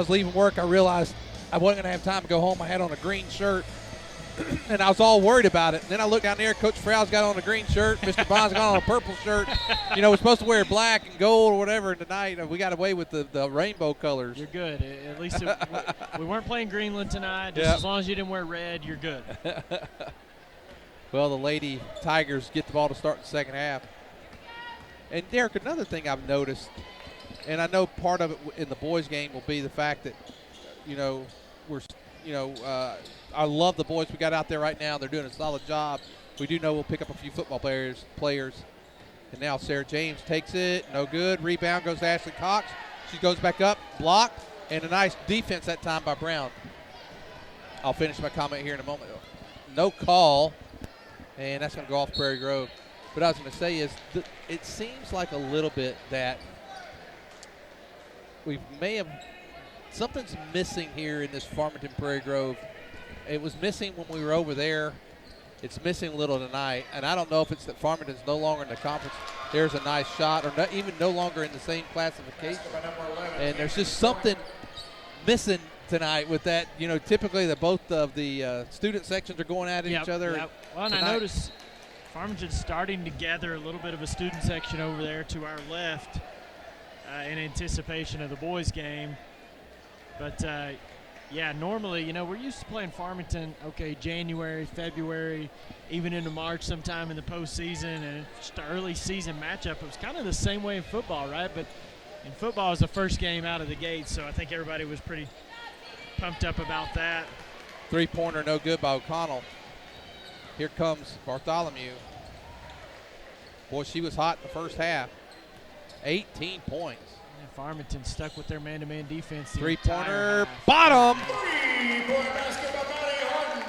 [SPEAKER 1] leaving work, I realized I wasn't going to have time to go home. I had on a green shirt, and I was all worried about it. And then I looked down there, Coach Frow's got on a green shirt, Mr. Bond's got on a purple shirt. We're supposed to wear black and gold or whatever, and tonight we got away with the rainbow colors.
[SPEAKER 5] You're good. At least we weren't playing Greenland tonight. Just as long as you didn't wear red, you're good.
[SPEAKER 1] Well, the Lady Tigers get the ball to start the second half. And, Derek, another thing I've noticed, and I know part of it in the boys' game will be the fact that, I love the boys we got out there right now. They're doing a solid job. We do know we'll pick up a few football players. And now Sarah James takes it. No good. Rebound goes to Ashley Cox. She goes back up, blocked, and a nice defense that time by Brown. I'll finish my comment here in a moment. No call. And that's going to go off Prairie Grove. What I was going to say is it seems like a little bit that something's missing here in this Farmington Prairie Grove. It was missing when we were over there. It's missing a little tonight. And I don't know if it's that Farmington's no longer in the conference. There's a nice shot, or even no longer in the same classification. And there's just something missing tonight with that. Typically both of the student sections are going at each other.
[SPEAKER 5] Yep. Well, and I noticed Farmington's starting to gather a little bit of a student section over there to our left in anticipation of the boys' game. But, normally, we're used to playing Farmington, January, February, even into March sometime in the postseason, and it's just an early season matchup. It was kind of the same way in football, right? But in football, it was the first game out of the gate, so I think everybody was pretty pumped up about that.
[SPEAKER 1] Three-pointer no good by O'Connell. Here comes Bartholomew. Boy, she was hot in the first half. 18 points.
[SPEAKER 5] Yeah, Farmington stuck with their man-to-man defense.
[SPEAKER 1] Three-pointer, bottom.
[SPEAKER 4] Three-point basket by Maddie Harton.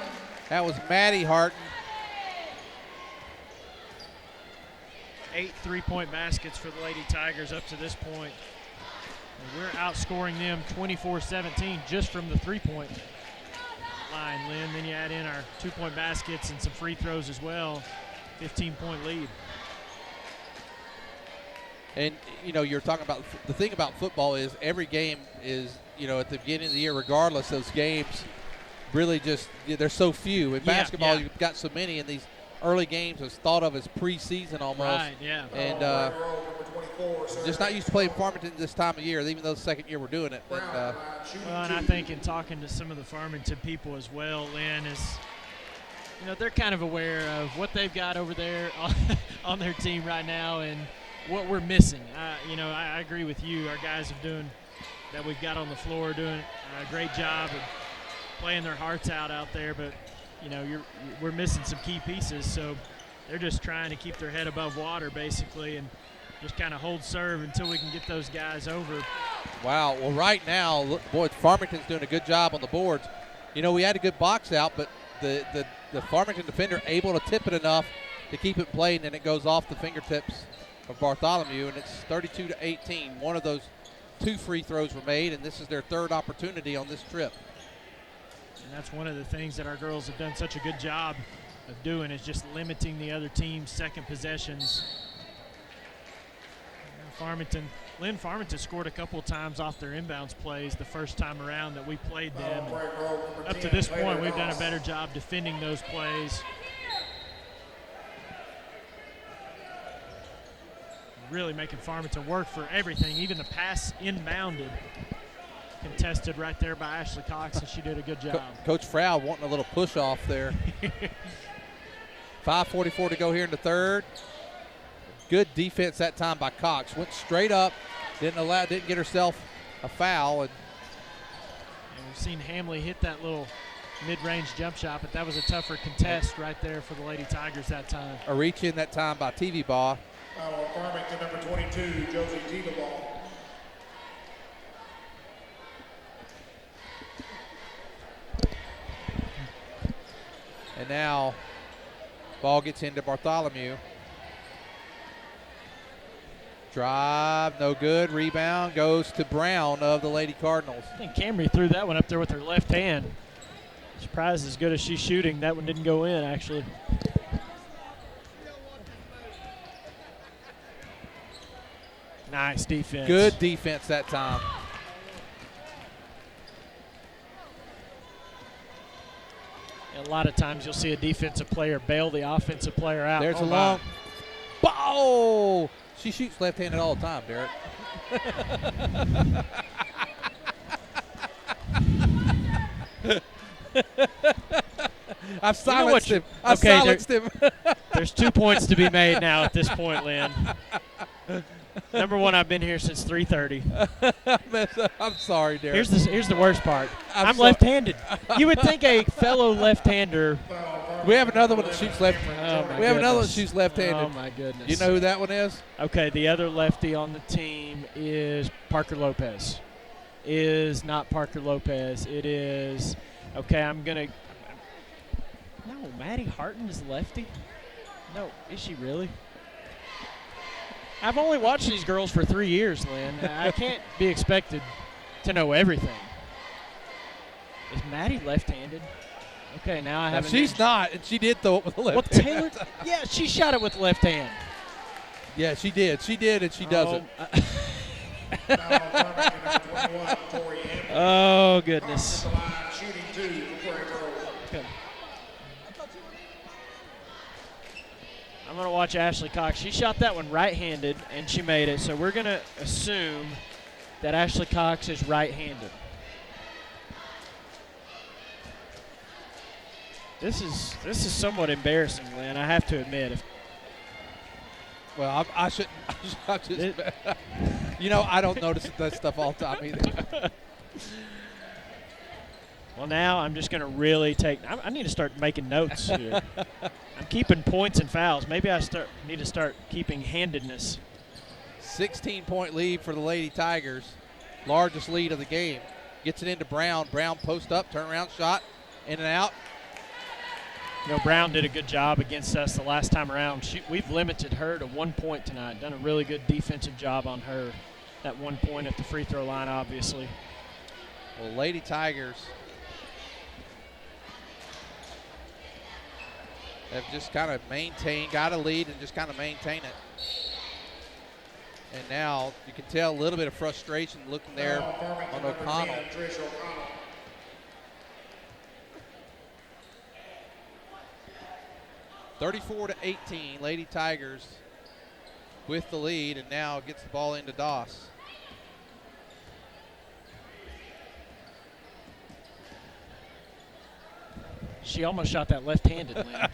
[SPEAKER 1] That was Maddie Harton.
[SPEAKER 5] 8 three-point baskets for the Lady Tigers up to this point. And we're outscoring them 24-17 just from the three-point line, Lynn. Then you add in our 2-point baskets and some free throws as well. 15-point lead.
[SPEAKER 1] And, you're talking about the thing about football is every game is, at the beginning of the year, regardless, those games really just, there's so few. In basketball, you've got so many, and these early games is thought of as preseason almost.
[SPEAKER 5] Right, yeah.
[SPEAKER 1] And just not used to playing Farmington this time of year, even though the second year we're doing it. And,
[SPEAKER 5] and I think in talking to some of the Farmington people as well, Lynn, is, they're kind of aware of what they've got over there on their team right now and what we're missing. I agree with you. Our guys that we've got on the floor doing a great job of playing their hearts out there, but we're missing some key pieces, so they're just trying to keep their head above water basically and just kind of hold serve until we can get those guys over.
[SPEAKER 1] Wow. Well, right now, boy, Farmington's doing a good job on the boards. We had a good box out, but the Farmington defender able to tip it enough to keep it played, and it goes off the fingertips of Bartholomew, and it's 32-18. One of those 2 free throws were made, and this is their third opportunity on this trip.
[SPEAKER 5] And that's one of the things that our girls have done such a good job of doing, is just limiting the other team's second possessions. Lynn Farmington scored a couple times off their inbounds plays the first time around that we played them. And up to this point, we've done a better job defending those plays. Really making Farmington work for everything, even the pass inbounded. Contested right there by Ashley Cox, and she did a good job.
[SPEAKER 1] Coach Frau wanting a little push off there. 5:44 to go here in the third. Good defense that time by Cox. Went straight up, didn't get herself a foul. And
[SPEAKER 5] we've seen Hamley hit that little mid-range jump shot, but that was a tougher contest right there for the Lady Tigers that time.
[SPEAKER 1] A reach in that time by TV Baugh.
[SPEAKER 4] Foul on Farmington, number 22, Josie Tiedebaugh.
[SPEAKER 1] And now ball gets into Bartholomew. Drive, no good. Rebound goes to Brown of the Lady Cardinals.
[SPEAKER 5] I think Camry threw that one up there with her left hand. Surprised as good as she's shooting. That one didn't go in, actually. Nice defense.
[SPEAKER 1] Good defense that time.
[SPEAKER 5] And a lot of times you'll see a defensive player bail the offensive player out.
[SPEAKER 1] There's a long ball. She shoots left-handed all the time, Derek. I've silenced him. I've silenced him.
[SPEAKER 5] There's 2 points to be made now at this point, Lynn. Number one, I've been here since 3:30.
[SPEAKER 1] I'm sorry, Derek.
[SPEAKER 5] Here's the worst part. I'm left-handed. You would think a fellow left-hander.
[SPEAKER 1] We have another one that shoots left. We have another one that shoots left-handed.
[SPEAKER 5] Oh my goodness!
[SPEAKER 1] You know who that one is?
[SPEAKER 5] Okay, the other lefty on the team is Parker Lopez. Is not Parker Lopez. It is. Okay, I'm gonna. No, Maddie Harton is lefty. No, is she really? I've only watched these girls for 3 years, Lynn. I can't be expected to know everything. Is Maddie left-handed? Okay, now I have.
[SPEAKER 1] She's not, and she did throw it with the left.
[SPEAKER 5] Well, Taylor, yeah, she shot it with the left hand.
[SPEAKER 1] Yeah, she did. She did, and she doesn't.
[SPEAKER 5] Oh goodness. Okay. I'm going to watch Ashley Cox. She shot that one right-handed, and she made it. So we're going to assume that Ashley Cox is right-handed. This is somewhat embarrassing, Lynn. I have to admit.
[SPEAKER 1] Well, I shouldn't. You know, I don't notice that stuff all the time either.
[SPEAKER 5] Well, now I'm just going to really I need to start making notes here. I'm keeping points and fouls. Maybe I need to start keeping handedness.
[SPEAKER 1] 16-point lead for the Lady Tigers. Largest lead of the game. Gets it into Brown. Brown post up, turnaround shot, in and out.
[SPEAKER 5] You know, Brown did a good job against us the last time around. We've limited her to 1 point tonight. Done a really good defensive job on her. That 1 point at the free throw line, obviously.
[SPEAKER 1] Well, Lady Tigers have just kind of got a lead and just kind of maintain it. And now you can tell a little bit of frustration looking there on O'Connell. 34-18, Lady Tigers with the lead, and now gets the ball into Doss.
[SPEAKER 5] She almost shot that left-handed, Lynn.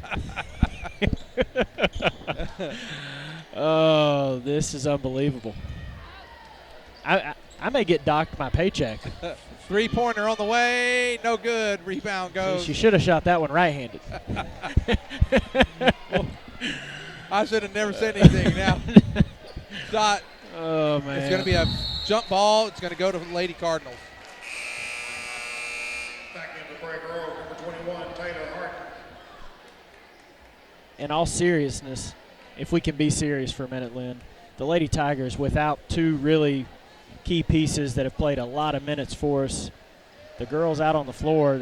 [SPEAKER 5] Oh, this is unbelievable. I may get docked my paycheck.
[SPEAKER 1] Three-pointer on the way, no good. Rebound goes.
[SPEAKER 5] She should have shot that one right-handed.
[SPEAKER 1] I should have never said anything now. Shot.
[SPEAKER 5] Oh, man.
[SPEAKER 1] It's going to be a jump ball. It's going to go to the Lady Cardinals.
[SPEAKER 4] Back into Prairie Grove, number 21, Taylor Hart.
[SPEAKER 5] In all seriousness, if we can be serious for a minute, Lynn, the Lady Tigers, without two really key pieces that have played a lot of minutes for us, the girls out on the floor,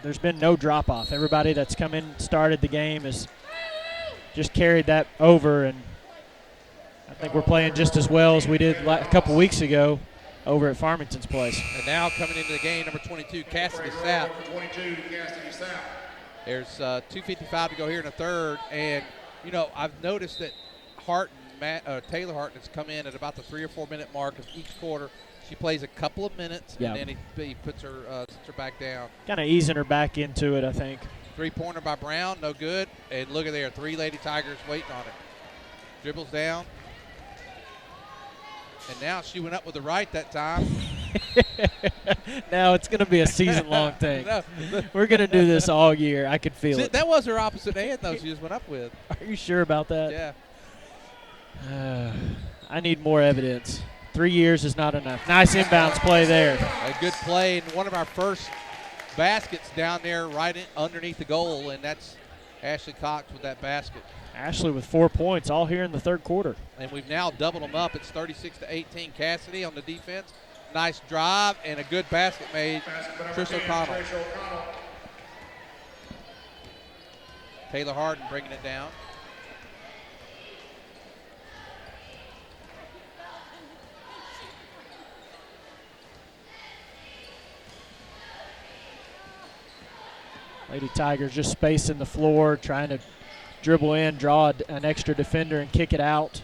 [SPEAKER 5] there's been no drop-off. Everybody that's come in, started the game, has just carried that over, and I think we're playing just as well as we did a couple weeks ago over at Farmington's place.
[SPEAKER 1] And now coming into the game, number 22, Cassidy Sapp. There's 2:55 to go here in the third, and you know, I've noticed that Taylor Harton has come in at about the 3 or 4 minute mark of each quarter. She plays a couple of minutes, and then he puts her, sits her back down.
[SPEAKER 5] Kind of easing her back into it, I think.
[SPEAKER 1] Three-pointer by Brown, no good. And look at there, 3 Lady Tigers waiting on it. Dribbles down. And now she went up with the right that time.
[SPEAKER 5] Now it's going to be a season-long thing. No. We're going to do this all year. I could feel it.
[SPEAKER 1] That was her opposite hand, though, she just went up with.
[SPEAKER 5] Are you sure about that?
[SPEAKER 1] Yeah.
[SPEAKER 5] I need more evidence. 3 years is not enough. Nice inbounds play there.
[SPEAKER 1] A good play, and one of our first baskets down there right underneath the goal, and that's Ashley Cox with that basket.
[SPEAKER 5] Ashley with 4 points, all here in the third quarter.
[SPEAKER 1] And we've now doubled them up. It's 36-18. Cassidy on the defense. Nice drive and a good basket made. Trish O'Connell. Taylor Harden bringing it down.
[SPEAKER 5] Lady Tigers just spacing the floor, trying to dribble in, draw an extra defender, and kick it out.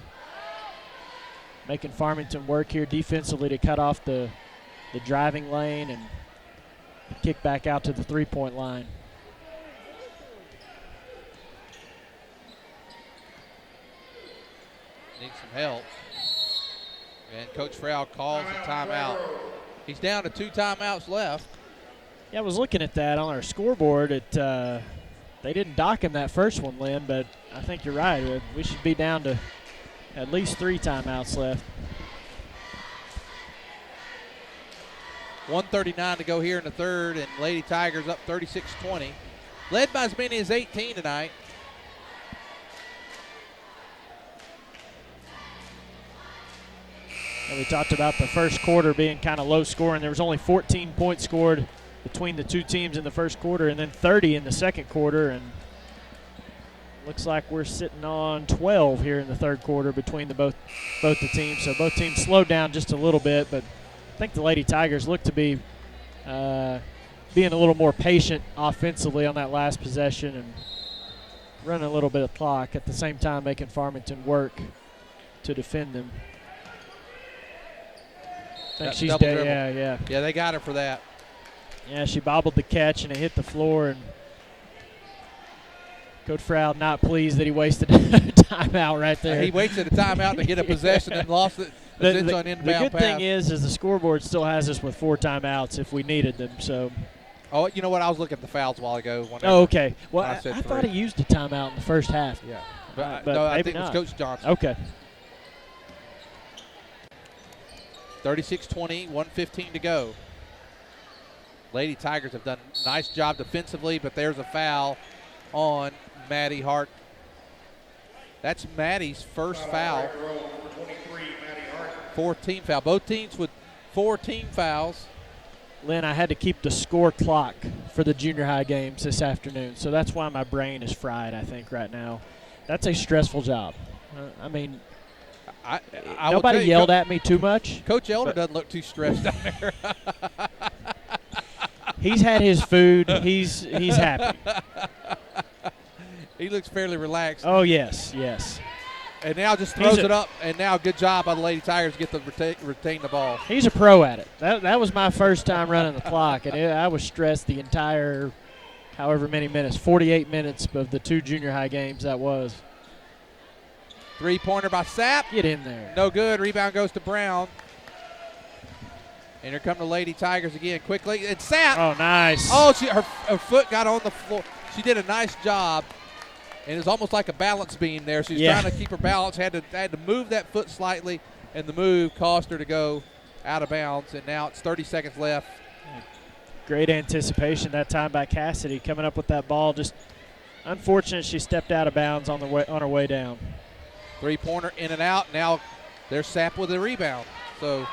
[SPEAKER 5] Making Farmington work here defensively to cut off the driving lane and kick back out to the three-point line.
[SPEAKER 1] Needs some help. And Coach Frau calls a timeout. He's down to 2 timeouts left.
[SPEAKER 5] Yeah, I was looking at that on our scoreboard. They didn't dock him that first one, Lynn, but I think you're right. We should be down to at least 3 timeouts left.
[SPEAKER 1] 1:39 to go here in the third, and Lady Tigers up 36-20. Led by as many as 18 tonight.
[SPEAKER 5] And we talked about the first quarter being kind of low scoring. There was only 14 points scored between the two teams in the first quarter, and then 30 in the second quarter, and looks like we're sitting on 12 here in the third quarter between both the teams. So both teams slowed down just a little bit, but I think the Lady Tigers look to be being a little more patient offensively on that last possession and running a little bit of clock, at the same time making Farmington work to defend them. I think she's dead.
[SPEAKER 1] Yeah, they got her for that.
[SPEAKER 5] Yeah, she bobbled the catch and it hit the floor, and Coach Froud not pleased that he wasted a timeout right there.
[SPEAKER 1] He wasted a timeout to get a possession and lost it.
[SPEAKER 5] The good thing is the scoreboard still has us with 4 timeouts if we needed them. So.
[SPEAKER 1] Oh, you know what? I was looking at the fouls a while ago.
[SPEAKER 5] Oh, okay. Well, I thought he used a timeout in the first half.
[SPEAKER 1] Yeah.
[SPEAKER 5] But
[SPEAKER 1] no, I
[SPEAKER 5] maybe
[SPEAKER 1] think
[SPEAKER 5] not.
[SPEAKER 1] it was Coach Johnson.
[SPEAKER 5] Okay.
[SPEAKER 1] 36-20, 1:15 to go. Lady Tigers have done a nice job defensively, but there's a foul on Maddie Hart. That's Maddie's first foul. 4th team foul. Both teams with 4 team fouls.
[SPEAKER 5] Lynn, I had to keep the score clock for the junior high games this afternoon, so that's why my brain is fried, I think, right now. That's a stressful job. I mean, nobody yelled at me too much.
[SPEAKER 1] Coach Elder doesn't look too stressed down there.
[SPEAKER 5] He's had his food. He's happy.
[SPEAKER 1] He looks fairly relaxed.
[SPEAKER 5] Oh, yes.
[SPEAKER 1] And now just throws it up, and now good job by the Lady Tigers to get the retain the ball.
[SPEAKER 5] He's a pro at it. That was my first time running the clock, and I was stressed the entire however many minutes, 48 minutes of the 2 junior high games that was.
[SPEAKER 1] 3-pointer by Sapp.
[SPEAKER 5] Get in there.
[SPEAKER 1] No good. Rebound goes to Brown. And here come the Lady Tigers again quickly. And Sapp.
[SPEAKER 5] Oh, nice.
[SPEAKER 1] Oh, her foot got on the floor. She did a nice job. And it was almost like a balance beam there. She's trying to keep her balance. Had to move that foot slightly, and the move caused her to go out of bounds. And now it's 30 seconds left.
[SPEAKER 5] Great anticipation that time by Cassidy coming up with that ball. Just unfortunate she stepped out of bounds on her way down.
[SPEAKER 1] 3-pointer in and out. Now there's Sapp with a rebound. So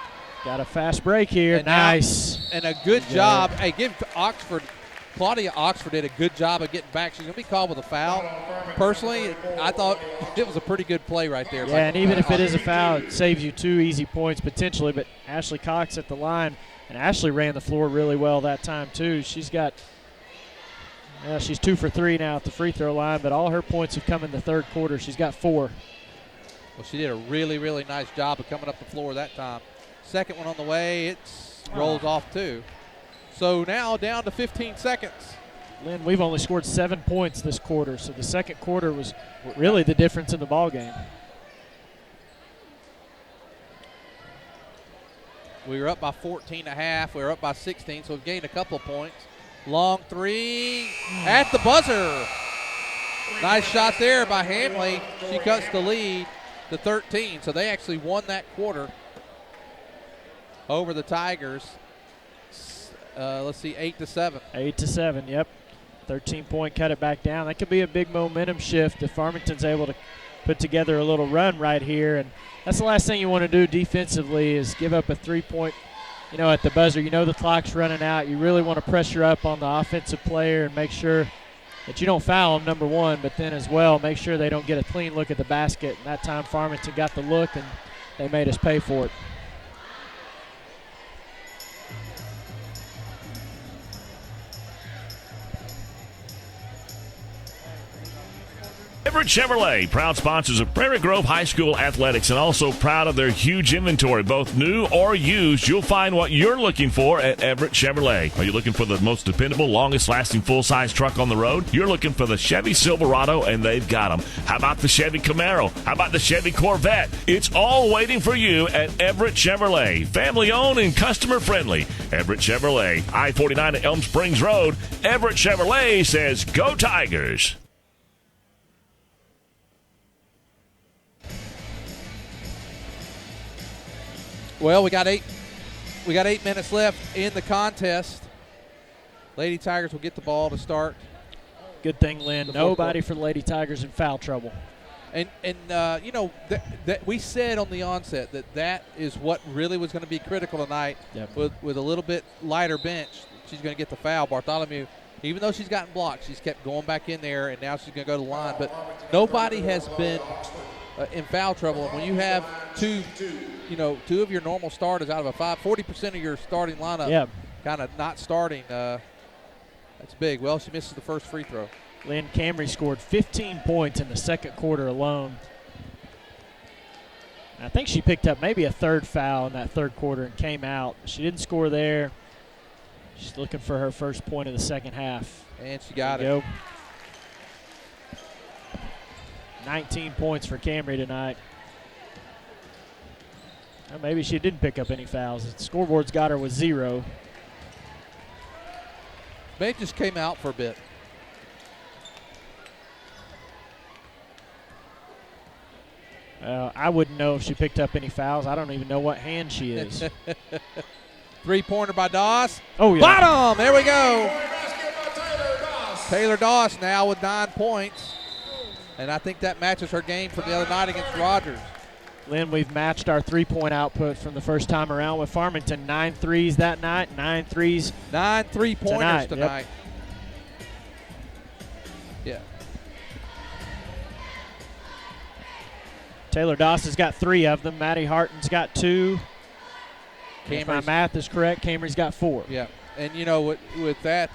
[SPEAKER 5] got a fast break here.
[SPEAKER 1] And
[SPEAKER 5] nice.
[SPEAKER 1] And a good job. Hey, give Oxford. Claudia Oxford did a good job of getting back. She's going to be called with a foul. Personally, I thought it was a pretty good play right there.
[SPEAKER 5] Yeah, and even if it is a foul, it saves you 2 easy points potentially. But Ashley Cox at the line, and Ashley ran the floor really well that time too. She's 2 for 3 now at the free throw line, but all her points have come in the third quarter. She's got 4.
[SPEAKER 1] Well, she did a really, really nice job of coming up the floor that time. Second one on the way, it rolls off too. So now down to 15 seconds.
[SPEAKER 5] Lynn, we've only scored 7 points this quarter, so the second quarter was really the difference in the ball game.
[SPEAKER 1] We were up by 14.5. We were up by 16, so we've gained a couple of points. Long 3 at the buzzer. Nice shot there by Hamley. She cuts the lead. 13. So they actually won that quarter over the Tigers. Let's see, 8-7.
[SPEAKER 5] 8-7, yep. 13-point cut it back down. That could be a big momentum shift if Farmington's able to put together a little run right here. And that's the last thing you want to do defensively is give up a 3-point, at the buzzer. The clock's running out. You really want to pressure up on the offensive player and make sure that you don't foul them, number one, but then as well make sure they don't get a clean look at the basket. And that time Farmington got the look, and they made us pay for it.
[SPEAKER 3] Everett Chevrolet, proud sponsors of Prairie Grove High School athletics and also proud of their huge inventory, both new or used. You'll find what you're looking for at Everett Chevrolet. Are you looking for the most dependable, longest-lasting full-size truck on the road? You're looking for the Chevy Silverado, and they've got them. How about the Chevy Camaro? How about the Chevy Corvette? It's all waiting for you at Everett Chevrolet. Family-owned and customer-friendly. Everett Chevrolet, I-49 at Elm Springs Road. Everett Chevrolet says, go Tigers.
[SPEAKER 1] Well, we got 8 minutes left in the contest. Lady Tigers will get the ball to start.
[SPEAKER 5] Good thing, Lynn. Nobody for the Lady Tigers in foul trouble.
[SPEAKER 1] And that we said on the onset that is what really was going to be critical tonight.
[SPEAKER 5] Yep.
[SPEAKER 1] With a little bit lighter bench, she's going to get the foul. Bartholomew, even though she's gotten blocked, she's kept going back in there, and now she's going to go to the line. But nobody has been in foul trouble. And when you have two of your normal starters out of a 40% of your starting lineup kind of not starting, that's big. Well, she misses the first free throw.
[SPEAKER 5] Lynn Camry scored 15 points in the second quarter alone. I think she picked up maybe a third foul in that third quarter and came out. She didn't score there. She's looking for her first point of the second half.
[SPEAKER 1] And she got it.
[SPEAKER 5] Go. 19 points for Camry tonight. Well, maybe she didn't pick up any fouls. The scoreboard's got her with 0.
[SPEAKER 1] May just came out for a bit.
[SPEAKER 5] I wouldn't know if she picked up any fouls. I don't even know what hand she is.
[SPEAKER 1] Three-pointer by Doss.
[SPEAKER 5] Oh, yeah.
[SPEAKER 1] Bottom. There we go. Taylor Doss now with 9 points. And I think that matches her game from the other night against Rogers.
[SPEAKER 5] Lynn, we've matched our three-point output from the first time around with Farmington. 9 threes that night, 9 threes.
[SPEAKER 1] 9 3-pointers tonight.
[SPEAKER 5] Yep. Yeah. Taylor Doss has got 3 of them. Maddie Harton's got 2. If my math is correct, Camry's got 4.
[SPEAKER 1] Yeah. And, with that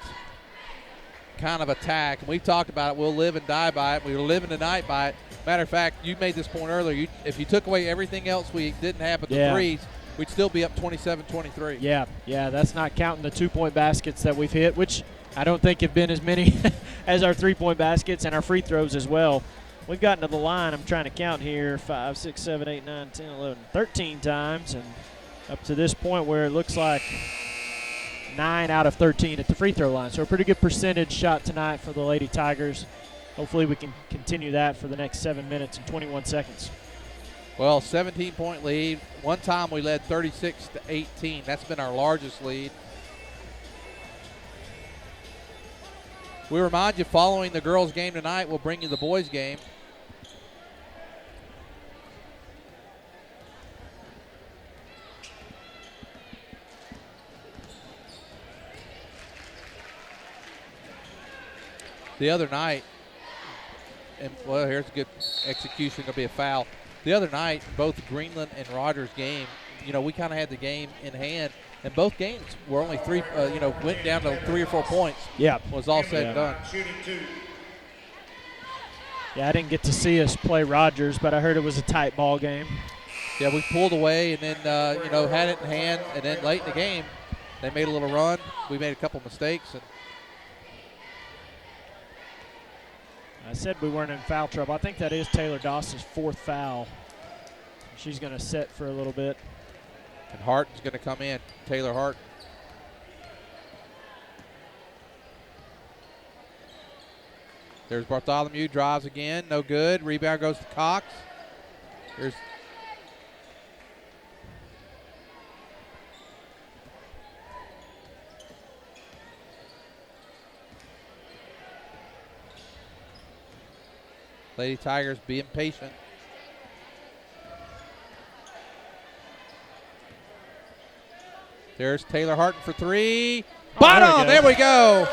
[SPEAKER 1] kind of attack, and we've talked about it, we'll live and die by it. We were living tonight by it. Matter of fact, you made this point earlier. If you took away everything else we didn't have but the threes, we'd still be up 27-23.
[SPEAKER 5] Yeah, that's not counting the 2-point baskets that we've hit, which I don't think have been as many as our 3-point baskets and our free throws as well. We've gotten to the line, I'm trying to count here, 5, 6, 7, 8, 9, 10, 11, 13 times, and up to this point where it looks like 9 out of 13 at the free throw line. So a pretty good percentage shot tonight for the Lady Tigers. Hopefully we can continue that for the next 7 minutes and 21 seconds.
[SPEAKER 1] Well, 17-point lead. One time we led 36-18. That's been our largest lead. We remind you, following the girls' game tonight, we'll bring you the boys' game. The other night, and well, here's a good execution, going to be a foul. The other night, both Greenland and Rogers' game, we kind of had the game in hand, and both games were only went down to 3 or 4 points.
[SPEAKER 5] Yeah.
[SPEAKER 1] Was all said and done.
[SPEAKER 5] Yeah, I didn't get to see us play Rogers, but I heard it was a tight ball game.
[SPEAKER 1] Yeah, we pulled away and then, had it in hand, and then late in the game, they made a little run. We made a couple mistakes, and
[SPEAKER 5] I said we weren't in foul trouble. I think that is Taylor Doss's 4th foul. She's going to set for a little bit.
[SPEAKER 1] And Harton's going to come in, Taylor Hart. There's Bartholomew, drives again, no good. Rebound goes to Cox. Here's Lady Tigers being patient. There's Taylor Harton for three. Bottom! There we go.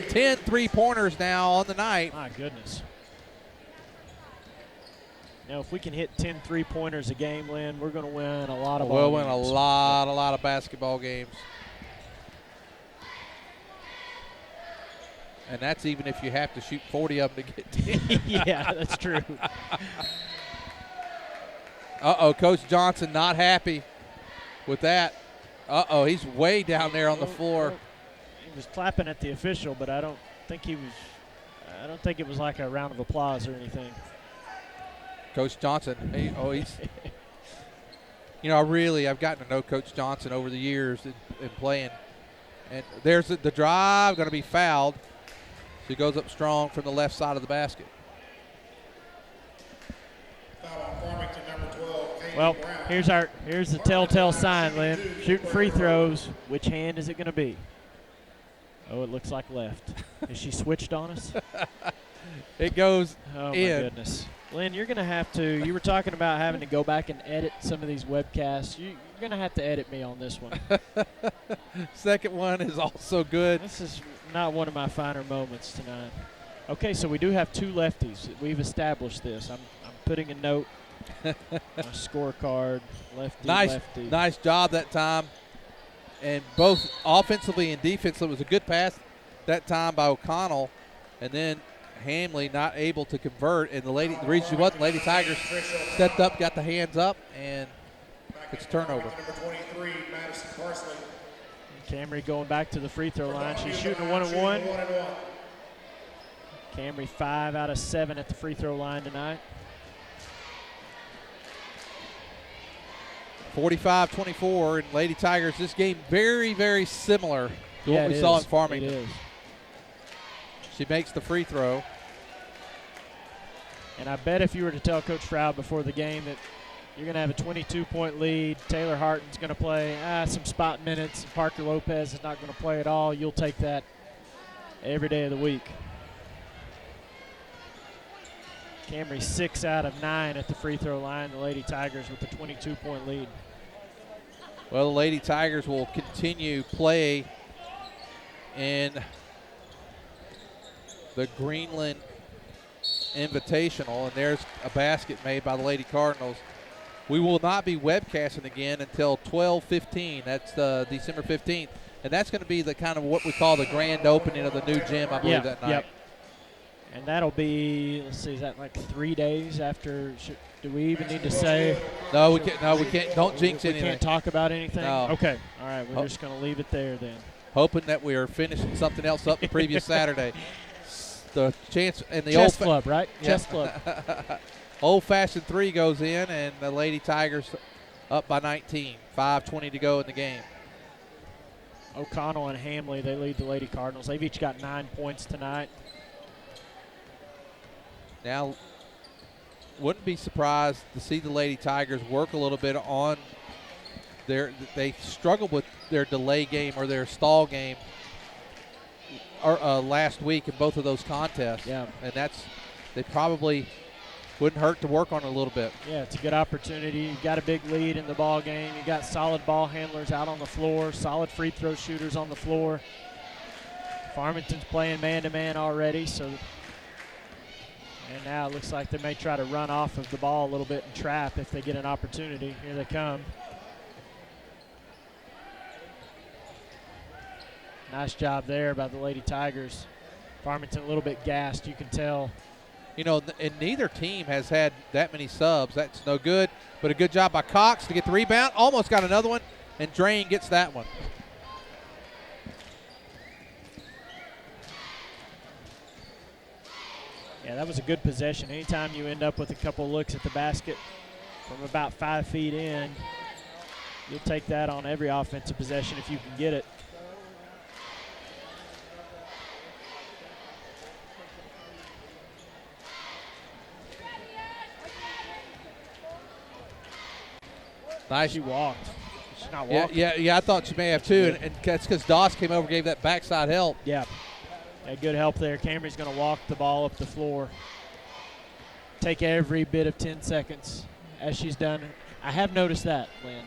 [SPEAKER 1] 10 3-pointers now on the night.
[SPEAKER 5] My goodness. Now, if we can hit 10 3-pointers a game, Lynn, we're going to win a lot of ball
[SPEAKER 1] We'll win
[SPEAKER 5] games.
[SPEAKER 1] a lot of basketball games. And that's even if you have to shoot 40 of them to get 10.
[SPEAKER 5] Yeah, that's true.
[SPEAKER 1] Uh-oh, Coach Johnson not happy with that. Uh-oh, he's way down there on the floor.
[SPEAKER 5] He was clapping at the official, but I don't think it was like a round of applause or anything.
[SPEAKER 1] Coach Johnson, he's I've gotten to know Coach Johnson over the years in playing. And there's the drive, going to be fouled. So he goes up strong from the left side of the basket.
[SPEAKER 4] Farmington, number 12, Katie
[SPEAKER 5] Well,
[SPEAKER 4] Brown.
[SPEAKER 5] here's the telltale sign, Lynn. Shooting free throws. Which hand is it going to be? Oh, it looks like left. Is she switched on us?
[SPEAKER 1] It goes
[SPEAKER 5] Oh, my
[SPEAKER 1] in.
[SPEAKER 5] goodness. Lynn, you're going to have to, you were talking about having to go back and edit some of these webcasts. You're going to have to edit me on this one.
[SPEAKER 1] Second one is also good.
[SPEAKER 5] This is not one of my finer moments tonight. Okay, so we do have two lefties. We've established this. I'm putting a note, my scorecard, lefty.
[SPEAKER 1] Nice job that time. And both offensively and defensively, it was a good pass that time by O'Connell. And then Hamley not able to convert. And the reason she wasn't, Lady Tigers stepped up, got the hands up, and it's a turnover.
[SPEAKER 4] Number 23, Madison Parsley.
[SPEAKER 5] Camry going back to the free throw line. She's shooting a 1-1. Camry 5 out of 7 at the free throw line tonight.
[SPEAKER 1] 45-24, and Lady Tigers, this game very, very similar to what we saw in Farmington.
[SPEAKER 5] It is.
[SPEAKER 1] She makes the free throw.
[SPEAKER 5] And I bet if you were to tell Coach Stroud before the game that you're going to have a 22-point lead, Taylor Harton's going to play some spot minutes, and Parker Lopez is not going to play at all, you'll take that every day of the week. Camry 6 out of 9 at the free throw line. The Lady Tigers with the 22-point lead.
[SPEAKER 1] Well, the Lady Tigers will continue play in the Greenland Invitational, and there's a basket made by the Lady Cardinals. We will not be webcasting again until 12/15. That's December 15th, and that's going to be the kind of what we call the grand opening of the new gym, I believe, that night.
[SPEAKER 5] Yep. And that'll be, let's see, is that like 3 days after? Do we even need to say?
[SPEAKER 1] No, we can't. No, we can't. Don't jinx anything.
[SPEAKER 5] We can't talk about anything?
[SPEAKER 1] No.
[SPEAKER 5] Okay. All right. We're just going to leave it there then.
[SPEAKER 1] Hoping that we are finishing something else up the previous Saturday. The chance and the
[SPEAKER 5] Chess Club, right?
[SPEAKER 1] Yeah.
[SPEAKER 5] Chess Club.
[SPEAKER 1] Old-fashioned 3 goes in, and the Lady Tigers up by 19. 5:20 to go in the game.
[SPEAKER 5] O'Connell and Hamley, they lead the Lady Cardinals. They've each got 9 points tonight.
[SPEAKER 1] Now, wouldn't be surprised to see the Lady Tigers work a little bit on they struggled with their delay game or their stall game last week in both of those contests.
[SPEAKER 5] Yeah.
[SPEAKER 1] And they probably wouldn't hurt to work on it a little bit.
[SPEAKER 5] Yeah, it's a good opportunity. You've got a big lead in the ball game. You've got solid ball handlers out on the floor, solid free throw shooters on the floor. Farmington's playing man-to-man already, and now it looks like they may try to run off of the ball a little bit and trap if they get an opportunity. Here they come. Nice job there by the Lady Tigers. Farmington a little bit gassed, you can tell.
[SPEAKER 1] You know, and neither team has had that many subs. That's no good, but a good job by Cox to get the rebound. Almost got another one, and Drain gets that one.
[SPEAKER 5] Yeah, that was a good possession. Anytime you end up with a couple looks at the basket from about 5 feet in, you'll take that on every offensive possession if you can get it.
[SPEAKER 1] Nice.
[SPEAKER 5] She walked. She's not
[SPEAKER 1] Yeah,
[SPEAKER 5] walking.
[SPEAKER 1] yeah. I thought she may have too, and that's because Doss came over, gave that backside help.
[SPEAKER 5] Yeah. Good help there. Camry's going to walk the ball up the floor. Take every bit of 10 seconds as she's done. I have noticed that, Lynn.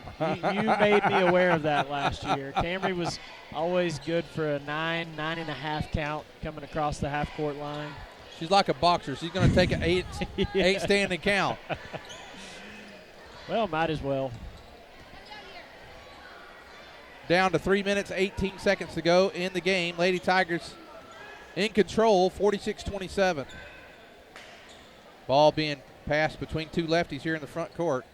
[SPEAKER 5] You made me aware of that last year. Camry was always good for a 9.5 count coming across the half-court line.
[SPEAKER 1] She's like a boxer. She's going to take an 8 standing count.
[SPEAKER 5] Well, might as well.
[SPEAKER 1] Down to 3 minutes, 18 seconds to go in the game. Lady Tigers in control, 46-27. Ball being passed between two lefties here in the front court.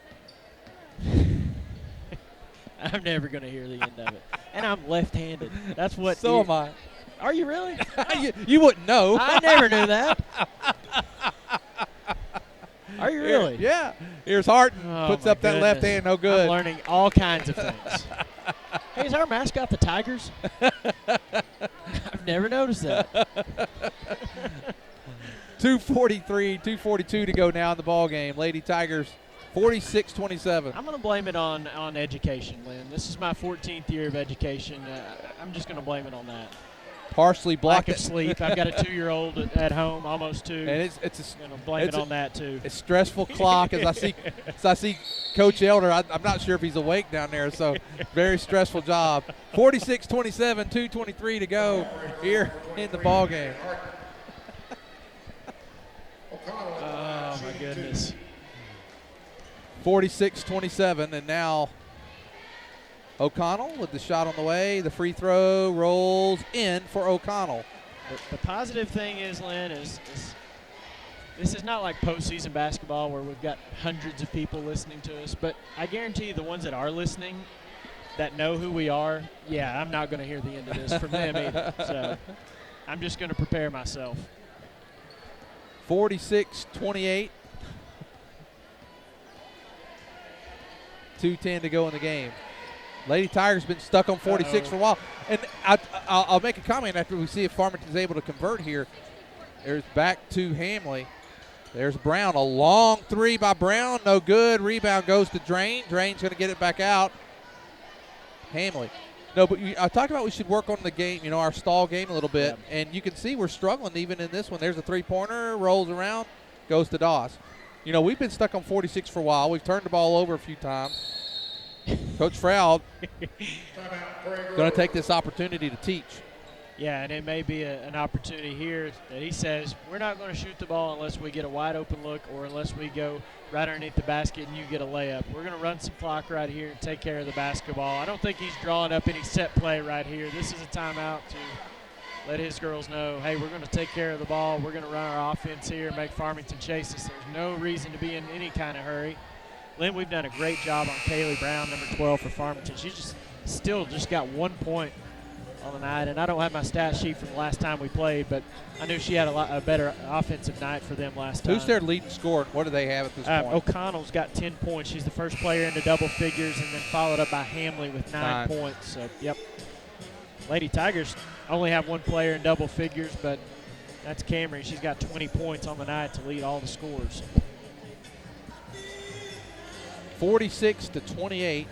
[SPEAKER 5] I'm never going to hear the end of it. And I'm left-handed. That's what.
[SPEAKER 1] So am I.
[SPEAKER 5] Are you really?
[SPEAKER 1] you wouldn't know.
[SPEAKER 5] I never knew that. Are you really?
[SPEAKER 1] Yeah. Here's Harton.
[SPEAKER 5] Oh,
[SPEAKER 1] puts
[SPEAKER 5] my
[SPEAKER 1] up that left
[SPEAKER 5] goodness.
[SPEAKER 1] hand. No good.
[SPEAKER 5] I'm learning all kinds of things. Hey, is our mascot the Tigers? I've never noticed that.
[SPEAKER 1] 2:42 to go now in the ball game. Lady Tigers 46-27.
[SPEAKER 5] I'm going to blame it on education, Lynn. This is my 14th year of education. I'm just going to blame it on that.
[SPEAKER 1] Partially blocked.
[SPEAKER 5] Lack of sleep. I've got a 2-year-old at home, almost 2.
[SPEAKER 1] And it's
[SPEAKER 5] going to blame it on that too.
[SPEAKER 1] It's stressful clock as I see Coach Elder. I'm not sure if he's awake down there. So very stressful job. 46-27, 2:23 to go here in the ball game.
[SPEAKER 5] Oh my goodness.
[SPEAKER 1] 46-27, and now O'Connell with the shot on the way. The free throw rolls in for O'Connell.
[SPEAKER 5] The positive thing is, Lynn, is this is not like postseason basketball where we've got hundreds of people listening to us, but I guarantee you the ones that are listening that know who we are, yeah, I'm not going to hear the end of this from them either. So I'm just going to prepare myself.
[SPEAKER 1] 46-28. 2:10 to go in the game. Lady Tigers been stuck on 46 for a while. And I'll make a comment after we see if Farmington's able to convert here. There's back to Hamley. There's Brown. A long three by Brown. No good. Rebound goes to Drain. Drain's going to get it back out. Hamley. No, but I talked about we should work on the game, our stall game a little bit. Yeah. And you can see we're struggling even in this one. There's a three-pointer, rolls around, goes to Doss. We've been stuck on 46 for a while. We've turned the ball over a few times. Coach Froud going to take this opportunity to teach.
[SPEAKER 5] Yeah, and it may be an opportunity here that he says, we're not going to shoot the ball unless we get a wide open look or unless we go right underneath the basket and you get a layup. We're going to run some clock right here and take care of the basketball. I don't think he's drawing up any set play right here. This is a timeout to let his girls know, hey, we're going to take care of the ball. We're going to run our offense here and make Farmington chase us. There's no reason to be in any kind of hurry. Lynn, we've done a great job on Kaylee Brown, number 12 for Farmington. She's still got 1 point on the night, and I don't have my stat sheet from the last time we played, but I knew she had a better offensive night for them last time.
[SPEAKER 1] Who's their leading scorer? What do they have at this point?
[SPEAKER 5] O'Connell's got 10 points. She's the first player into double figures, and then followed up by Hamley with 9 points. So, yep. Lady Tigers only have one player in double figures, but that's Camry. She's got 20 points on the night to lead all the scores.
[SPEAKER 1] 46-28.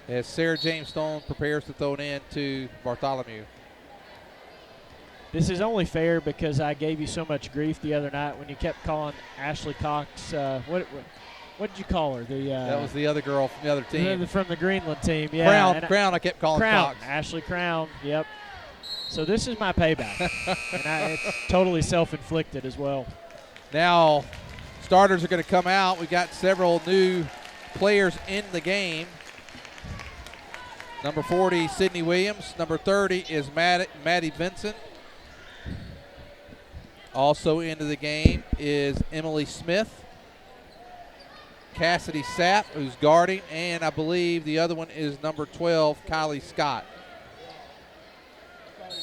[SPEAKER 1] As Sarah James Stone prepares to throw it in to Bartholomew.
[SPEAKER 5] This is only fair because I gave you so much grief the other night when you kept calling Ashley Cox. What did you call her?
[SPEAKER 1] That was the other girl from the other team.
[SPEAKER 5] From the Greenland team, yeah.
[SPEAKER 1] Crown, I kept calling Cox.
[SPEAKER 5] Ashley Crown, yep. So this is my payback. And it's totally self-inflicted as well.
[SPEAKER 1] Now, starters are going to come out. We got several new players in the game. Number 40, Sydney Williams. Number 30 is Maddie Vincent. Also into the game is Emily Smith. Cassidy Sapp, who's guarding, and I believe the other one is number 12, Kylie Scott.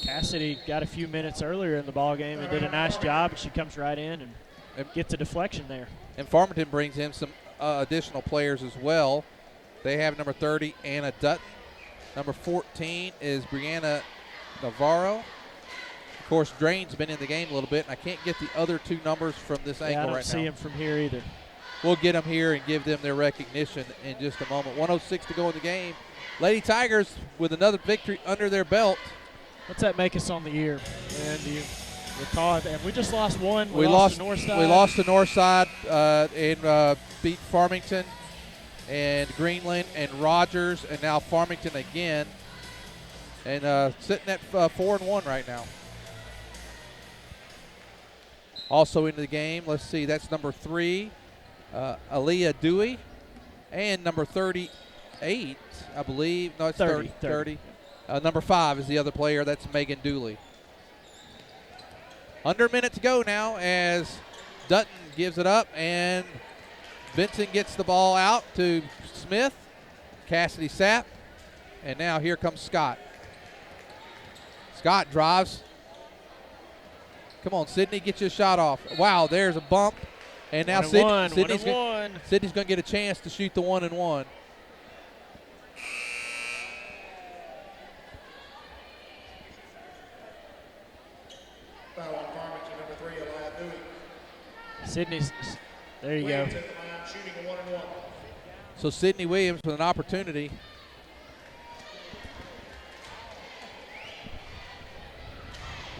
[SPEAKER 5] Cassidy got a few minutes earlier in the ball game and did a nice job. She comes right in and gets a deflection there.
[SPEAKER 1] And Farmington brings in some additional players as well. They have number 30, Anna Dutton. Number 14 is Brianna Navarro. Of course, Drain's been in the game a little bit, and I can't get the other two numbers from this angle right now.
[SPEAKER 5] I don't see him from here either.
[SPEAKER 1] we'll get them here and give them their recognition in just a moment. 1:06 to go in the game. Lady Tigers with another victory under their belt.
[SPEAKER 5] What's that make us on the year? And do you recall it? And we just lost one.
[SPEAKER 1] We lost
[SPEAKER 5] to Northside.
[SPEAKER 1] We lost to Northside and beat Farmington and Greenland and Rogers, and now Farmington again. And sitting at 4-1 right now. Also into the game, let's see, that's number 3, Aaliyah Dewey, and number 38, I believe. No, it's 30. Number 5 is the other player. That's Megan Dooley. Under a minute to go now as Dutton gives it up, and Benson gets the ball out to Smith, Cassidy Sapp, and now here comes Scott. Scott drives. Come on, Sydney, get your shot off. Wow, there's a bump. And now Sydney's going to get a chance to shoot the 1-and-1.
[SPEAKER 4] Foul on Farmington, number 3, Aaliyah Dewey.
[SPEAKER 5] Sydney's, there you go.
[SPEAKER 4] Shooting a 1-and-1.
[SPEAKER 1] So Sydney Williams with an opportunity.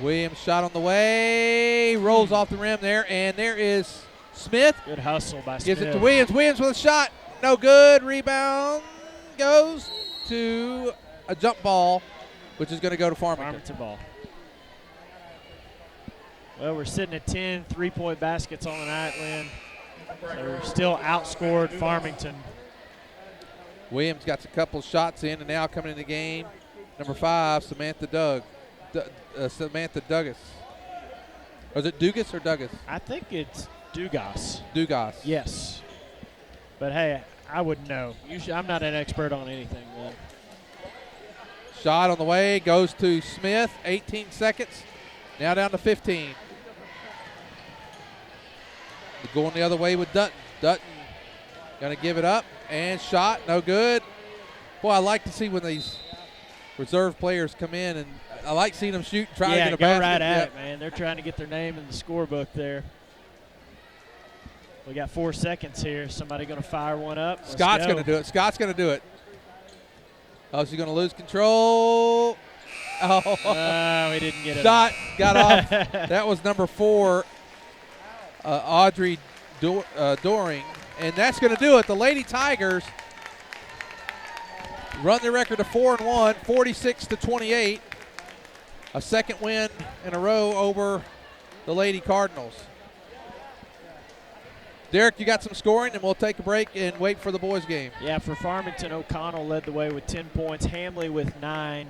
[SPEAKER 1] Williams shot on the way, rolls off the rim there, and there is Smith.
[SPEAKER 5] Good hustle by Smith.
[SPEAKER 1] Gives it to Williams. Williams with a shot. No good. Rebound goes to a jump ball, which is going to go to Farmington.
[SPEAKER 5] Farmington ball. Well, we're sitting at 10 3-point baskets on the night, Lynn. So we're still outscored Farmington.
[SPEAKER 1] Williams got a couple shots in, and now coming in the game, number 5, Samantha Douglas. Or is it Dugas or Douglas?
[SPEAKER 5] I think it's Dugas.
[SPEAKER 1] Dugas.
[SPEAKER 5] Yes. But, hey, I wouldn't know. I'm not an expert on anything, Lynn.
[SPEAKER 1] Shot on the way, goes to Smith, 18 seconds. Now down to 15. Going the other way with Dutton. Dutton going to give it up, and shot, no good. Boy, I like to see when these reserve players come in, and I like seeing them shoot and try to get a basket.
[SPEAKER 5] Yeah, go right at it, man. They're trying to get their name in the scorebook there. We got 4 seconds here. Somebody going to fire one up.
[SPEAKER 1] Scott's going to do it. Scott's going to do it. Oh, she's going to lose control.
[SPEAKER 5] Oh, he didn't get it.
[SPEAKER 1] Shot got off. That was number 4, Audrey Doring. And that's going to do it. The Lady Tigers run their record to 4-1, 46-28. A second win in a row over the Lady Cardinals. Derek, you got some scoring, and we'll take a break and wait for the boys' game.
[SPEAKER 5] Yeah, for Farmington, O'Connell led the way with 10 points, Hamley with 9.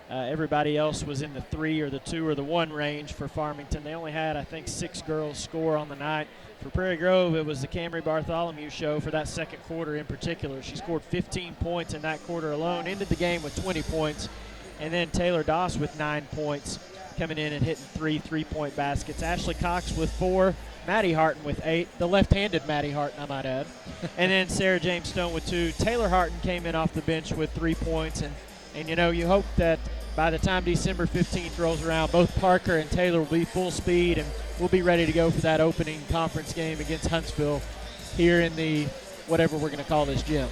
[SPEAKER 5] Everybody else was in the 3 or the 2 or the 1 range for Farmington. They only had, I think, 6 girls score on the night. For Prairie Grove, it was the Camry Bartholomew show for that second quarter in particular. She scored 15 points in that quarter alone, ended the game with 20 points. And then Taylor Doss with 9 points, coming in and hitting 3 3-point baskets. Ashley Cox with 4, Maddie Harton with 8, the left-handed Maddie Harton, I might add. And then Sarah James Stone with 2. Taylor Harton came in off the bench with 3 points. And you know, you hope that by the time December 15th rolls around, both Parker and Taylor will be full speed, and we'll be ready to go for that opening conference game against Huntsville here in the whatever we're going to call this gym.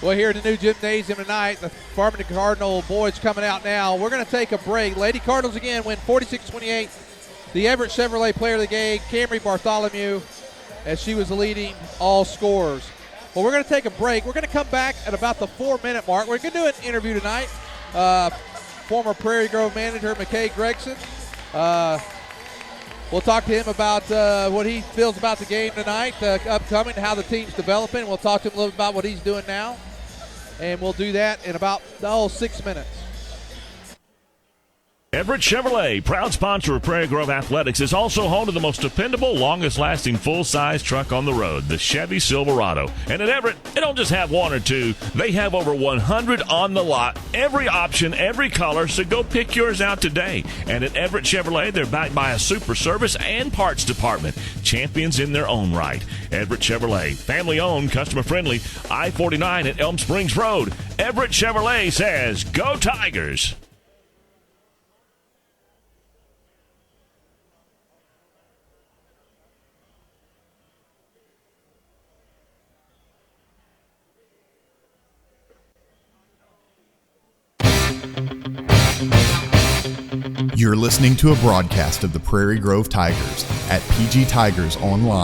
[SPEAKER 1] Well, here in the new gymnasium tonight, the Farmington Cardinal boys coming out now. We're going to take a break. Lady Cardinals again win 46-28. The Everett Chevrolet player of the game, Camry Bartholomew, as she was leading all scorers. Well, we're going to take a break. We're going to come back at about the 4-minute mark. We're going to do an interview tonight. Former Prairie Grove manager McKay Gregson. We'll talk to him about what he feels about the game tonight, upcoming, how the team's developing. We'll talk to him a little bit about what he's doing now. And we'll do that in about 6 minutes.
[SPEAKER 3] Everett Chevrolet, proud sponsor of Prairie Grove Athletics, is also home to the most dependable, longest-lasting full-size truck on the road, the Chevy Silverado. And at Everett, they don't just have 1 or 2. They have over 100 on the lot, every option, every color, so go pick yours out today. And at Everett Chevrolet, they're backed by a super service and parts department, champions in their own right. Everett Chevrolet, family-owned, customer-friendly, I-49 at Elm Springs Road. Everett Chevrolet says, go Tigers!
[SPEAKER 6] You're listening to a broadcast of the Prairie Grove Tigers at PG Tigers Online.